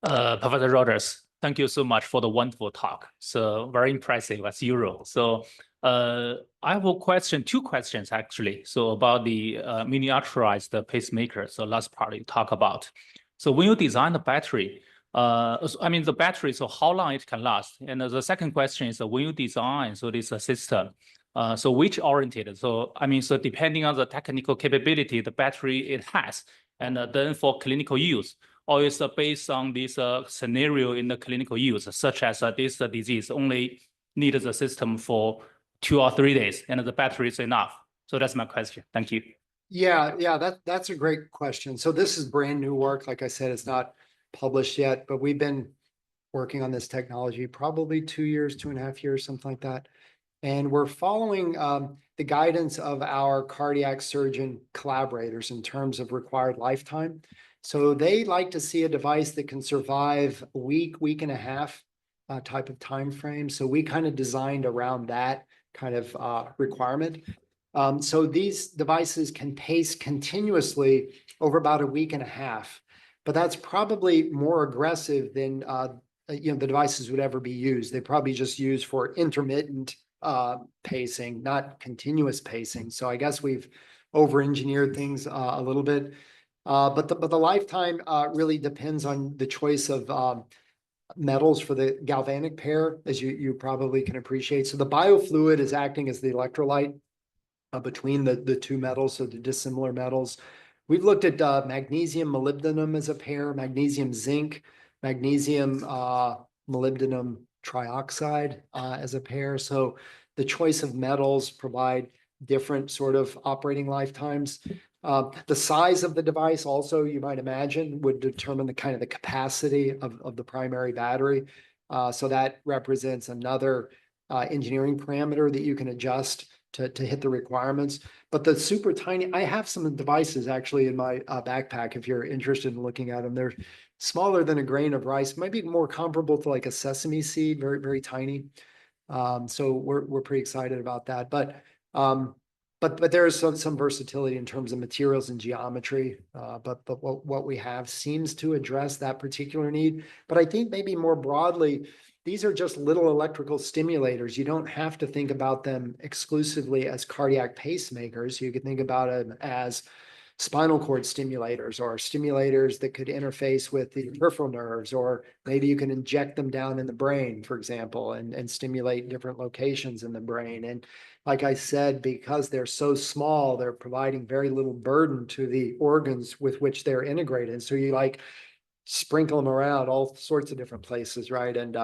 Professor Rogers, thank you so much for the wonderful talk. So very impressive as usual. So I have two questions actually. So about the miniaturized pacemaker. So last part you talk about. So when you design the battery, the battery, so how long it can last? And the second question is when you design this system, so which oriented? So so depending on the technical capability the battery it has, and then for clinical use, or is based on this scenario in the clinical use, such as this disease only needs the system for 2 or 3 days, and the battery is enough. So that's my question. Thank you. Yeah, that's a great question. So this is brand new work. Like I said, it's not published yet, but we've been working on this technology probably 2 years, 2.5 years, something like that. And we're following the guidance of our cardiac surgeon collaborators in terms of required lifetime. So they like to see a device that can survive a week and a half type of time frame. So we kind of designed around that kind of requirement. So these devices can pace continuously over about a week and a half, but that's probably more aggressive than the devices would ever be used. They probably just used for intermittent pacing, not continuous pacing. So I guess we've over-engineered things a little bit. But the lifetime really depends on the choice of metals for the galvanic pair, as you probably can appreciate. So the biofluid is acting as the electrolyte between the two metals, so the dissimilar metals. We've looked at magnesium molybdenum as a pair, magnesium zinc, magnesium molybdenum trioxide as a pair. So the choice of metals provide different sort of operating lifetimes. The size of the device also, you might imagine, would determine the kind of the capacity of the primary battery. So that represents another engineering parameter that you can adjust to hit the requirements. But the super tiny, I have some devices actually in my backpack if you're interested in looking at them. They're smaller than a grain of rice, might be more comparable to like a sesame seed, very, very tiny. So we're pretty excited about that. But there is some versatility in terms of materials and geometry. But what we have seems to address that particular need. But I think maybe more broadly, these are just little electrical stimulators. You don't have to think about them exclusively as cardiac pacemakers. You could think about them as spinal cord stimulators or stimulators that could interface with the peripheral nerves, or maybe you can inject them down in the brain, for example, and stimulate different locations in the brain. And like I said, because they're so small, they're providing very little burden to the organs with which they're integrated. So you sprinkle them around all sorts of different places, right? And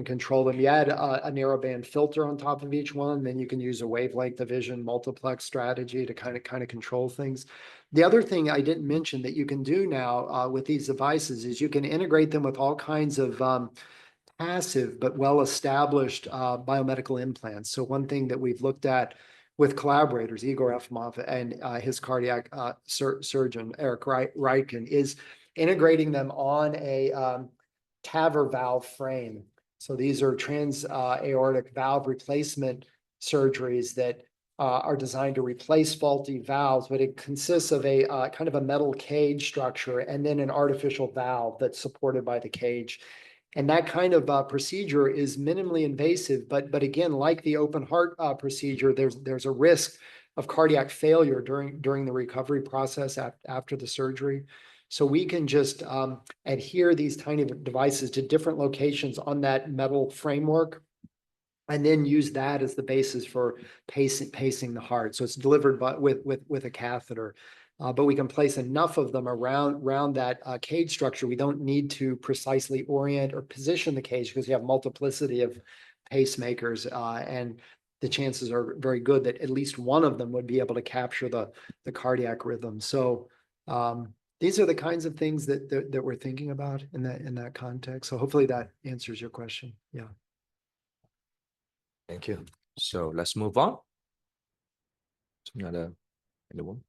control them. You add a narrowband filter on top of each one, then you can use a wavelength division multiplex strategy to kind of control things. The other thing I didn't mention that you can do now with these devices is you can integrate them with all kinds of passive but well-established biomedical implants. So one thing that we've looked at with collaborators, Igor Efimov and his cardiac surgeon, Eric Reitken, is integrating them on a TAVR valve frame. So these are trans-aortic valve replacement surgeries that are designed to replace faulty valves, but it consists of a kind of a metal cage structure and then an artificial valve that's supported by the cage. And that kind of procedure is minimally invasive, but again, like the open heart procedure, there's a risk of cardiac failure during the recovery process after the surgery. So we can just adhere these tiny devices to different locations on that metal framework, and then use that as the basis for pacing the heart. So it's delivered with a catheter. But we can place enough of them around that cage structure. We don't need to precisely orient or position the cage because you have multiplicity of pacemakers, and the chances are very good that at least one of them would be able to capture the cardiac rhythm. So these are the kinds of things that we're thinking about in that context. So hopefully that answers your question. Yeah. Thank you. So let's move on. Anyone?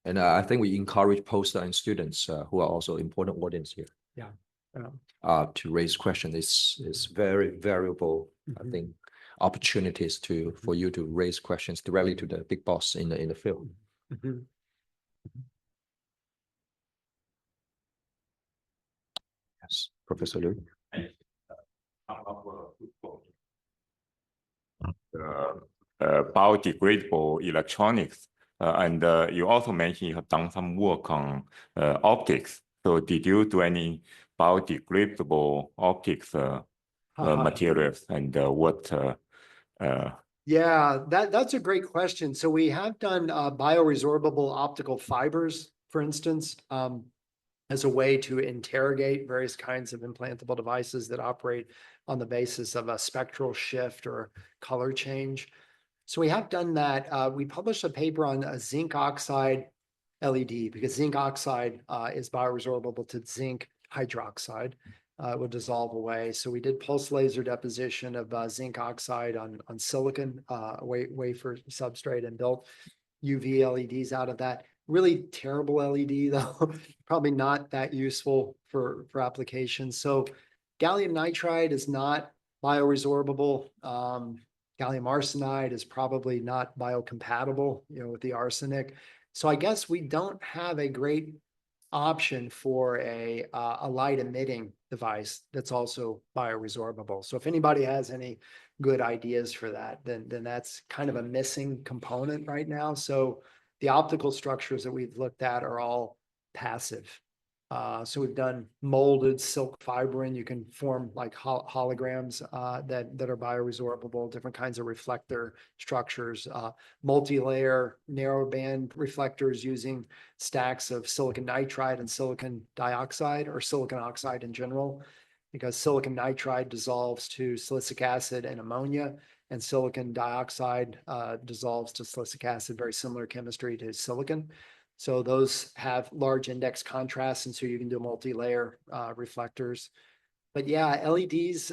And I think we encourage postdoc and students who are also important audience here. Yeah. To raise questions. It's very valuable. I think opportunities for you to raise questions directly to the big boss in the field. Yes, Professor Liu. Biodegradable electronics. And you also mentioned you have done some work on optics. So did you do any biodegradable optics materials, and what? Yeah, that's a great question. So we have done bioresorbable optical fibers, for instance, as a way to interrogate various kinds of implantable devices that operate on the basis of a spectral shift or color change. So we have done that. We published a paper on a zinc oxide LED because zinc oxide is bioresorbable to zinc hydroxide. It will dissolve away. So we did pulse laser deposition of zinc oxide on silicon wafer substrate and built UV LEDs out of that. Really terrible LED though, probably not that useful for applications. So gallium nitride is not bioresorbable. Gallium arsenide is probably not biocompatible, with the arsenic. So I guess we don't have a great option for a light emitting device that's also bioresorbable. So if anybody has any good ideas for that, then that's kind of a missing component right now. So the optical structures that we've looked at are all passive. So we've done molded silk fibrin. You can form like holograms that are bioresorbable, different kinds of reflector structures, multi-layer narrowband reflectors using stacks of silicon nitride and silicon dioxide or silicon oxide in general, because silicon nitride dissolves to silicic acid and ammonia, and silicon dioxide dissolves to silicic acid, very similar chemistry to silicon. So those have large index contrast, and so you can do multi-layer reflectors. But yeah, LEDs,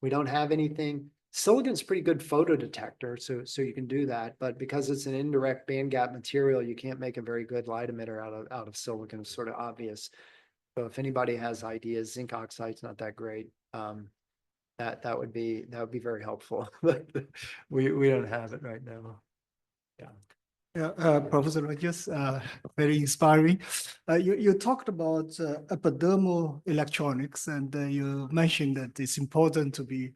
we don't have anything. Silicon's pretty good photodetector, so you can do that. But because it's an indirect bandgap material, you can't make a very good light emitter out of silicon. It's sort of obvious. So if anybody has ideas, zinc oxide's not that great. That would be very helpful. But we don't have it right now. Yeah. Yeah, Professor Rogers, very inspiring. You talked about epidermal electronics, and you mentioned that it's important to be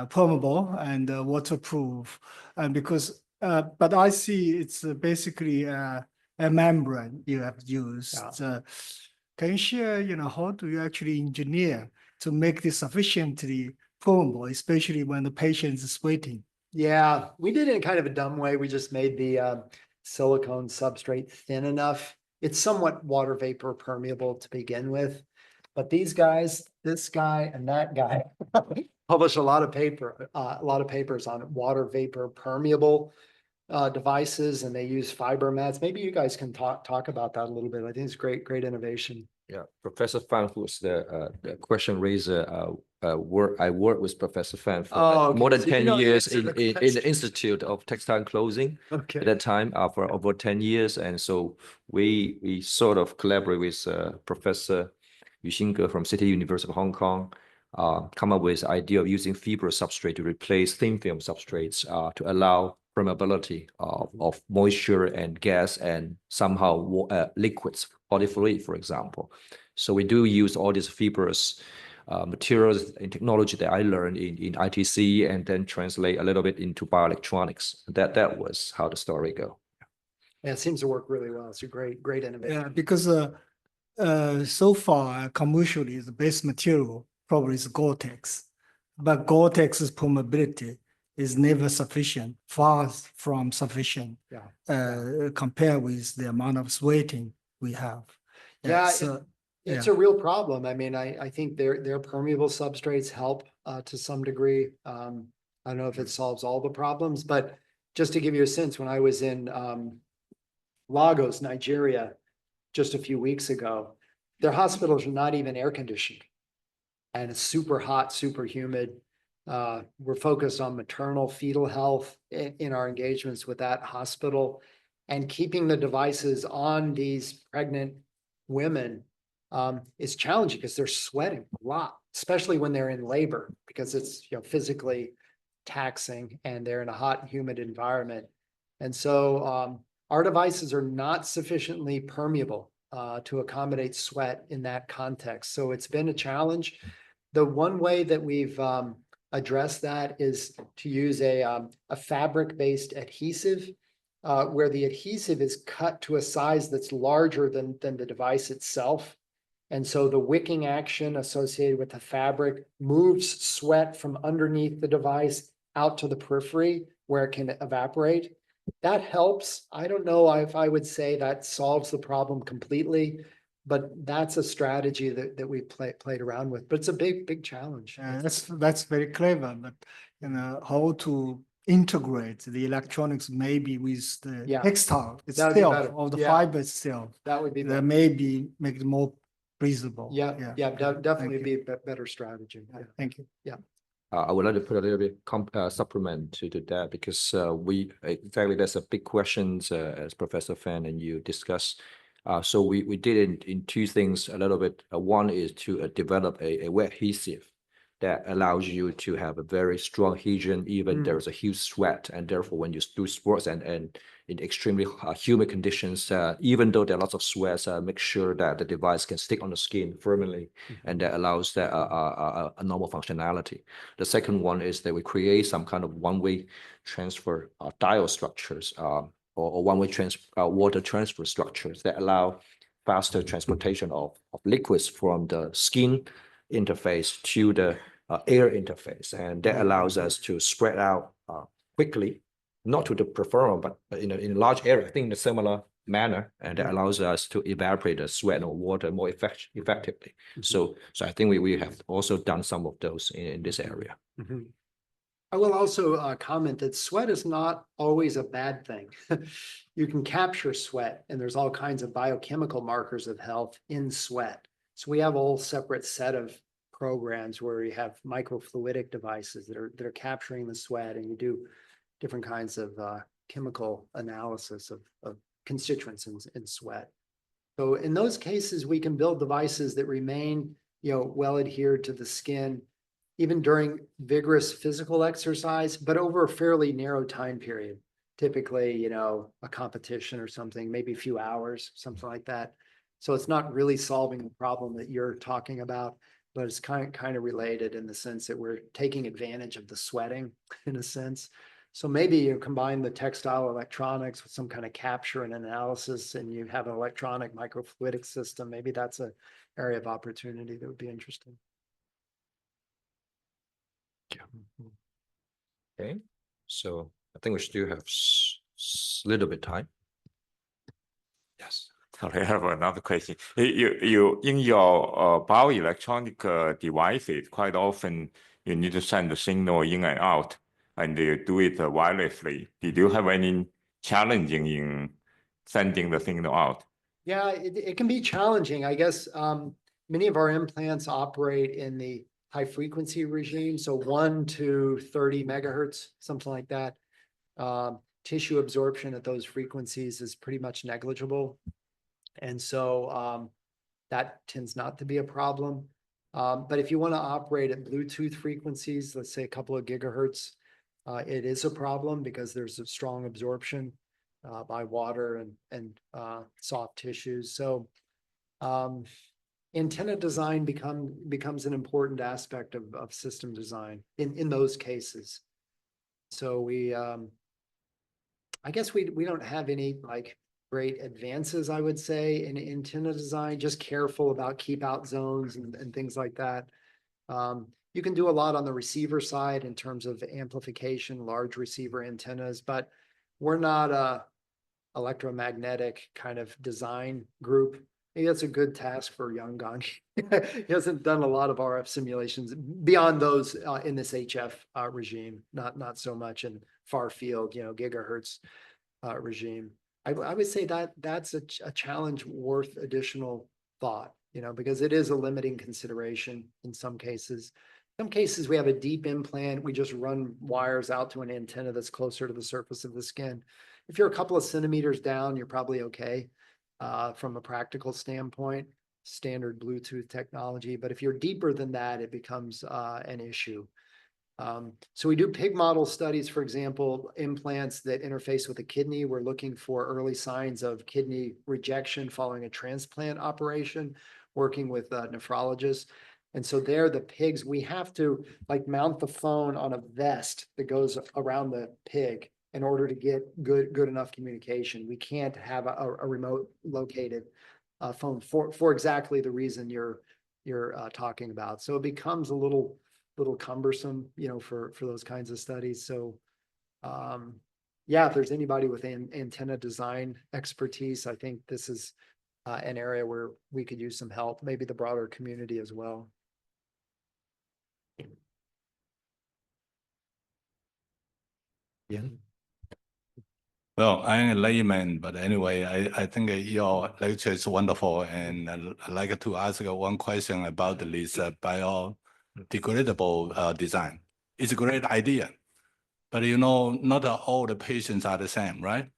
permeable and waterproof, and because but I see it's basically a membrane you have used. Yeah. Can you share, how do you actually engineer to make this sufficiently permeable, especially when the patient is sweating? Yeah, we did it in kind of a dumb way. We just made the silicone substrate thin enough. It's somewhat water vapor permeable to begin with. But these guys, this guy and that guy, publish a lot of papers on water vapor permeable devices, and they use fiber mats. Maybe you guys can talk about that a little bit. I think it's great innovation. Yeah, Professor Fan, who's the question raiser, I worked with Professor Fan for more than 10 years in the Institute of Textile and Clothing at that time, for over 10 years. And so we sort of collaborate with Professor Yu Xinge from City University of Hong Kong, come up with the idea of using fibrous substrate to replace thin film substrates to allow permeability of moisture and gas and somehow liquids, polyfluid, for example. So we do use all these fibrous materials and technology that I learned in ITC, and then translate a little bit into bioelectronics. That was how the story go. Yeah, it seems to work really well. It's a great innovation. Yeah, because so far commercially the best material probably is Gore-Tex, but Gore-Tex's permeability is never sufficient, far from sufficient. Yeah. Compared with the amount of sweating we have. Yeah, so, it's a real problem. I mean, I think their permeable substrates help to some degree. I don't know if it solves all the problems, but just to give you a sense, when I was in Lagos, Nigeria, just a few weeks ago, their hospitals are not even air conditioned, and it's super hot, super humid. We're focused on maternal fetal health in our engagements with that hospital, and keeping the devices on these pregnant women is challenging because they're sweating a lot, especially when they're in labor, because it's physically taxing and they're in a hot and humid environment. And so our devices are not sufficiently permeable to accommodate sweat in that context. So it's been a challenge. The one way that we've addressed that is to use a fabric-based adhesive, where the adhesive is cut to a size that's larger than the device itself. And so the wicking action associated with the fabric moves sweat from underneath the device out to the periphery where it can evaporate. That helps. I don't know if I would say that solves the problem completely, but that's a strategy that we played around with. But it's a big challenge. that's very clever, but how to integrate the electronics maybe with the Yeah. textile That would be itself better. of the Yeah. fiber itself. That would be That better. maybe make it more breathable. Yeah, definitely you. be a better strategy. Yeah. Thank you. I would like to put a little bit supplement to that because exactly that's a big question as Professor Fan and you discussed. So we did it in two things a little bit. One is to develop a wet adhesive that allows you to have a very strong adhesion even there is a huge sweat, and therefore when you do sports and in extremely humid conditions, even though there are lots of sweats, make sure that the device can stick on the skin firmly, and that allows that a normal functionality. The second one is that we create some kind of one-way transfer diode structures or one-way water transfer structures that allow faster transportation of liquids from the skin interface to the air interface, and that allows us to spread out quickly, not to the peripheral, but in a large area, I think in a similar manner, and that allows us to evaporate the sweat or water more effectively. So I think we have also done some of those in this area. I will also comment that sweat is not always a bad thing. You can capture sweat, and there's all kinds of biochemical markers of health in sweat. So we have a whole separate set of programs where you have microfluidic devices that are capturing the sweat, and you do different kinds of chemical analysis of constituents in sweat. So in those cases, we can build devices that remain, well adhered to the skin, even during vigorous physical exercise, but over a fairly narrow time period. Typically, a competition or something, maybe a few hours, something like that. So it's not really solving the problem that you're talking about, but it's kind of related in the sense that we're taking advantage of the sweating in a sense. So maybe you combine the textile electronics with some kind of capture and analysis, and you have an electronic microfluidic system. Maybe that's an area of opportunity that would be interesting. Okay, so I think we still have little bit time. Yes. Sorry, I have another question. You in your bioelectronic devices, quite often you need to send the signal in and out, and you do it wirelessly. Did you have any challenging in sending the signal out? Yeah, it can be challenging. I guess many of our implants operate in the high frequency regime, so 1 to 30 megahertz, something like that. Tissue absorption at those frequencies is pretty much negligible. And so that tends not to be a problem. But if you want to operate at Bluetooth frequencies, let's say a couple of gigahertz, it is a problem because there's a strong absorption by water and soft tissues. So antenna design becomes an important aspect of system design in those cases. So I guess we don't have any great advances, I would say, in antenna design, just careful about keep out zones and things like that. You can do a lot on the receiver side in terms of amplification, large receiver antennas, but we're not a electromagnetic kind of design group. Maybe that's a good task for Yonggang. He hasn't done a lot of RF simulations beyond those in this HF regime, not so much in far field, gigahertz regime. I would say that's a challenge worth additional thought, because it is a limiting consideration in some cases. Some cases we have a deep implant, we just run wires out to an antenna that's closer to the surface of the skin. If you're a couple of centimeters down, you're probably okay from a practical standpoint, standard Bluetooth technology. But if you're deeper than that, it becomes an issue. So we do pig model studies, for example, implants that interface with the kidney. We're looking for early signs of kidney rejection following a transplant operation, working with nephrologists. And so there, the pigs, we have to mount the phone on a vest that goes around the pig in order to get good enough communication. We can't have a remote located phone for exactly the reason you're talking about. So it becomes a little cumbersome, for those kinds of studies. So yeah, if there's anybody with antenna design expertise, I think this is an area where we could use some help, maybe the broader community as well. Yeah. Well, I'm a layman, but anyway, I think your lecture is wonderful, and I'd like to ask one question about this biodegradable design. It's a great idea, but not all the patients are the same, right?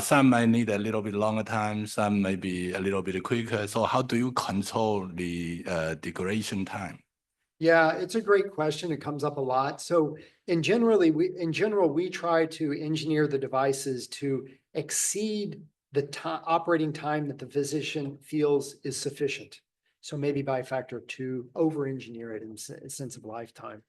Some might need a little bit longer time, some may be a little bit quicker. So how do you control the degradation time? Yeah, it's a great question. It comes up a lot. So in general, we try to engineer the devices to exceed the operating time that the physician feels is sufficient. So maybe by a factor of 2, over-engineer it in a sense of lifetime.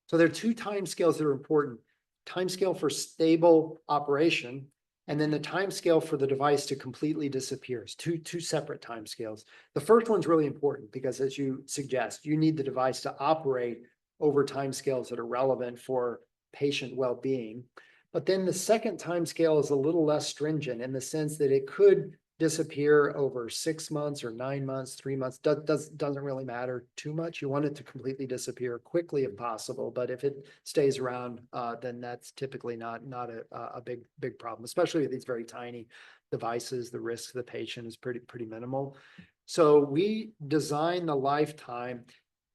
So there are 2 timescales that are important. Timescale for stable operation, and then the timescale for the device to completely disappear. It's two separate timescales. The first one's really important because, as you suggest, you need the device to operate over timescales that are relevant for patient well-being. But then the second timescale is a little less stringent in the sense that it could disappear over 6 months or 9 months, 3 months. Doesn't really matter too much. You want it to completely disappear quickly if possible, but if it stays around, then that's typically not a big problem, especially with these very tiny devices. The risk to the patient is pretty minimal. So we design the lifetime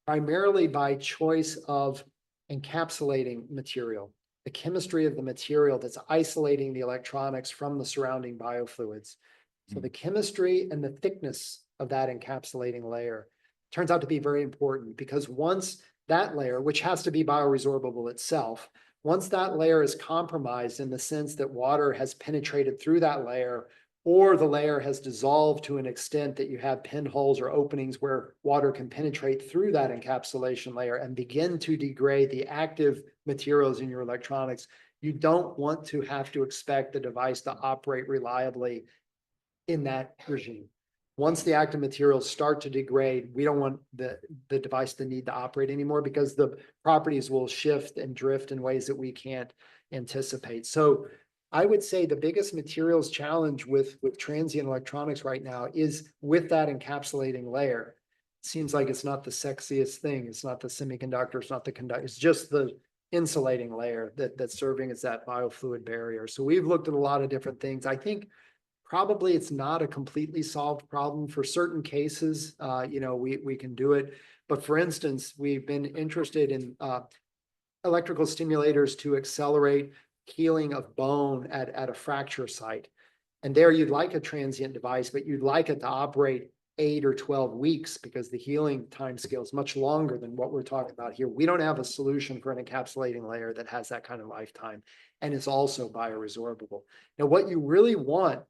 primarily by choice of encapsulating material, the chemistry of the material that's isolating the electronics from the surrounding biofluids. So the chemistry and the thickness of that encapsulating layer turns out to be very important, because once that layer, which has to be bioresorbable itself, once that layer is compromised in the sense that water has penetrated through that layer, or the layer has dissolved to an extent that you have pinholes or openings where water can penetrate through that encapsulation layer and begin to degrade the active materials in your electronics, you don't want to have to expect the device to operate reliably in that regime. Once the active materials start to degrade, we don't want the device to need to operate anymore, because the properties will shift and drift in ways that we can't anticipate. So I would say the biggest materials challenge with transient electronics right now is with that encapsulating layer. It seems like it's not the sexiest thing. It's not the semiconductor, it's not the conductor, it's just the insulating layer that's serving as that biofluid barrier. So we've looked at a lot of different things. I think probably it's not a completely solved problem. For certain cases, we can do it. But for instance, we've been interested in electrical stimulators to accelerate healing of bone at a fracture site. And there you'd like a transient device, but you'd like it to operate 8 or 12 weeks, because the healing time scale is much longer than what we're talking about here. We don't have a solution for an encapsulating layer that has that kind of lifetime, and it's also bioresorbable. Now, what you really want,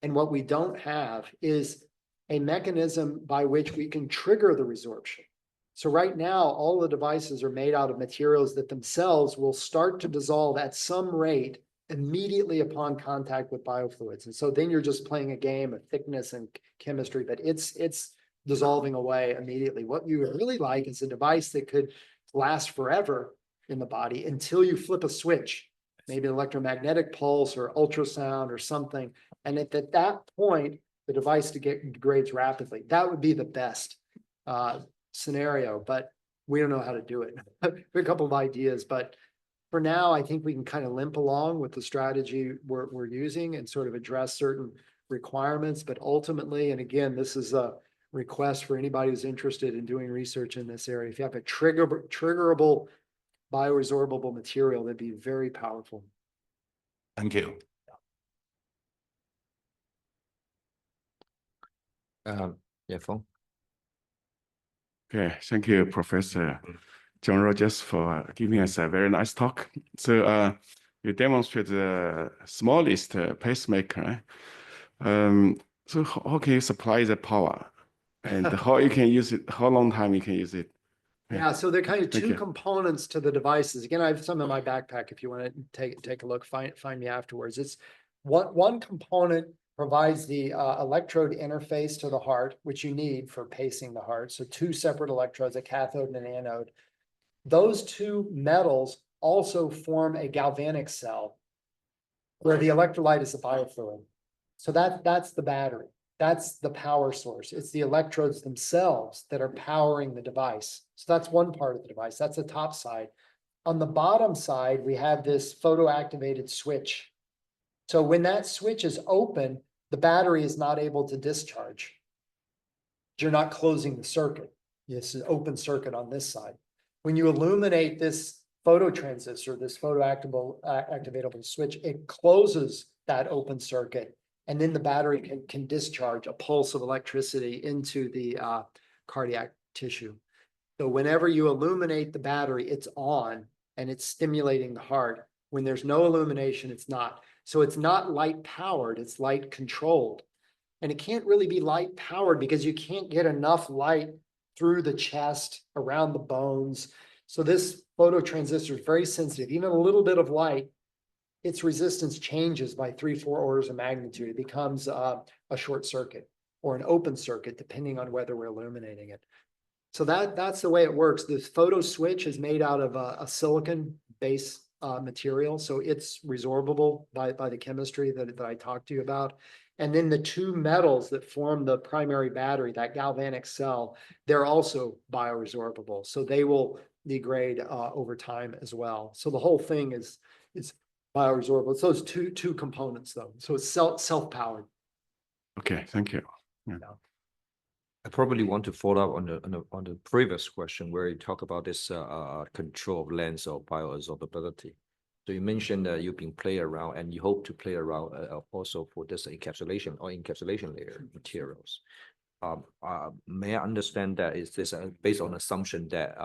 and what we don't have, is a mechanism by which we can trigger the resorption. So right now, all the devices are made out of materials that themselves will start to dissolve at some rate immediately upon contact with biofluids. And so then you're just playing a game of thickness and chemistry, but it's dissolving away immediately. What you would really like is a device that could last forever in the body until you flip a switch, maybe an electromagnetic pulse or ultrasound or something. And at that point, the device degrades rapidly. That would be the best scenario, but we don't know how to do it. We have a couple of ideas, but for now, I think we can kind of limp along with the strategy we're using and sort of address certain requirements. But ultimately, and again, this is a request for anybody who's interested in doing research in this area. If you have a triggerable bioresorbable material, that'd be very powerful. Thank you. Phong. Okay, thank you, Professor John Rogers, for giving us a very nice talk. So you demonstrate the smallest pacemaker. So how can you supply the power, and how you can use it? How long time you can use it? Yeah, so there are kind of Thank two you. components to the devices. Again, I have some in my backpack. If you want to take a look, find me afterwards. It's one component provides the electrode interface to the heart, which you need for pacing the heart. So 2 separate electrodes, a cathode and an anode. Those 2 metals also form a galvanic cell where the electrolyte is the biofluid. So that's the battery. That's the power source. It's the electrodes themselves that are powering the device. So that's one part of the device. That's the top side. On the bottom side, we have this photoactivated switch. So when that switch is open, the battery is not able to discharge. You're not closing the circuit. This is open circuit on this side. When you illuminate this phototransistor, this activatable switch, it closes that open circuit, and then the battery can discharge a pulse of electricity into the cardiac tissue. So whenever you illuminate the battery, it's on and it's stimulating the heart. When there's no illumination, it's not. So it's not light powered, it's light controlled. And it can't really be light powered because you can't get enough light through the chest, around the bones. So this phototransistor is very sensitive. Even a little bit of light, its resistance changes by 3-4 orders of magnitude. It becomes a short circuit or an open circuit, depending on whether we're illuminating it. So that's the way it works. This photo switch is made out of a silicon base material. So it's resorbable by the chemistry that I talked to you about. And then the two metals that form the primary battery, that galvanic cell, they're also bioresorbable. So they will degrade over time as well. So the whole thing is bioresorbable. It's those two components though. So it's self-powered. Okay, thank you. Yeah. I probably want to follow up on the previous question where you talk about this control of length of bioresorbability. So you mentioned that you've been playing around and you hope to play around also for this encapsulation layer materials. May I understand that is this based on assumption that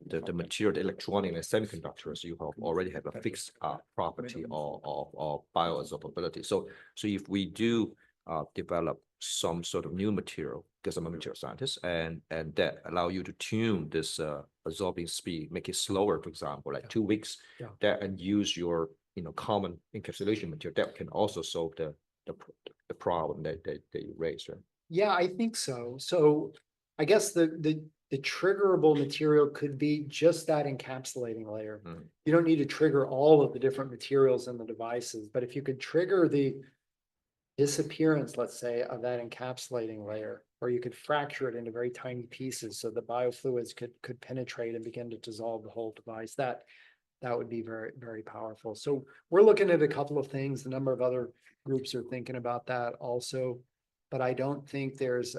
the material, the electronic and semiconductors, you already have a fixed property of bioresorbability. So if we do develop some sort of new material, because I'm a material scientist, and that allow you to tune this absorbing speed, make it slower, for example, like 2 weeks, that and use your common encapsulation material, that can also solve the problem that you raised, right? Yeah, I think so. So I guess the triggerable material could be just that encapsulating layer. You don't need to trigger all of the different materials in the devices, but if you could trigger the disappearance, let's say, of that encapsulating layer, or you could fracture it into very tiny pieces so the biofluids could penetrate and begin to dissolve the whole device, that would be very, very powerful. So we're looking at a couple of things. A number of other groups are thinking about that also, but I don't think there's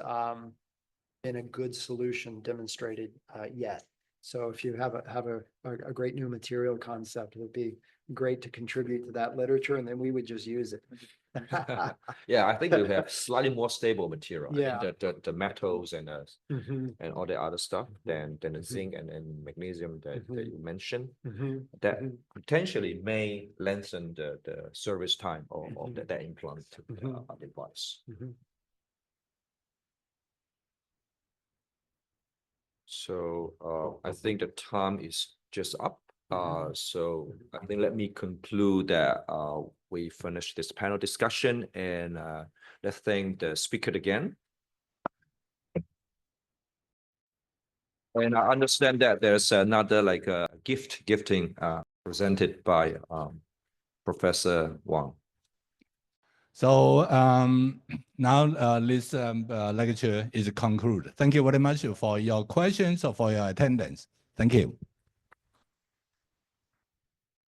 been a good solution demonstrated yet. So if you have a great new material concept, it would be great to contribute to that literature, and then we would just use it. Yeah, I think you have slightly more stable material. Yeah. The metals and all the other stuff than the zinc and magnesium that you mentioned. That potentially may lengthen the service time of that implant device. So I think the time is just up. So I think let me conclude that we finished this panel discussion, and let's thank the speaker again. And I understand that there's another like gifting presented by Professor Wang. So now this lecture is concluded. Thank you very much for your questions or for your attendance. Thank you.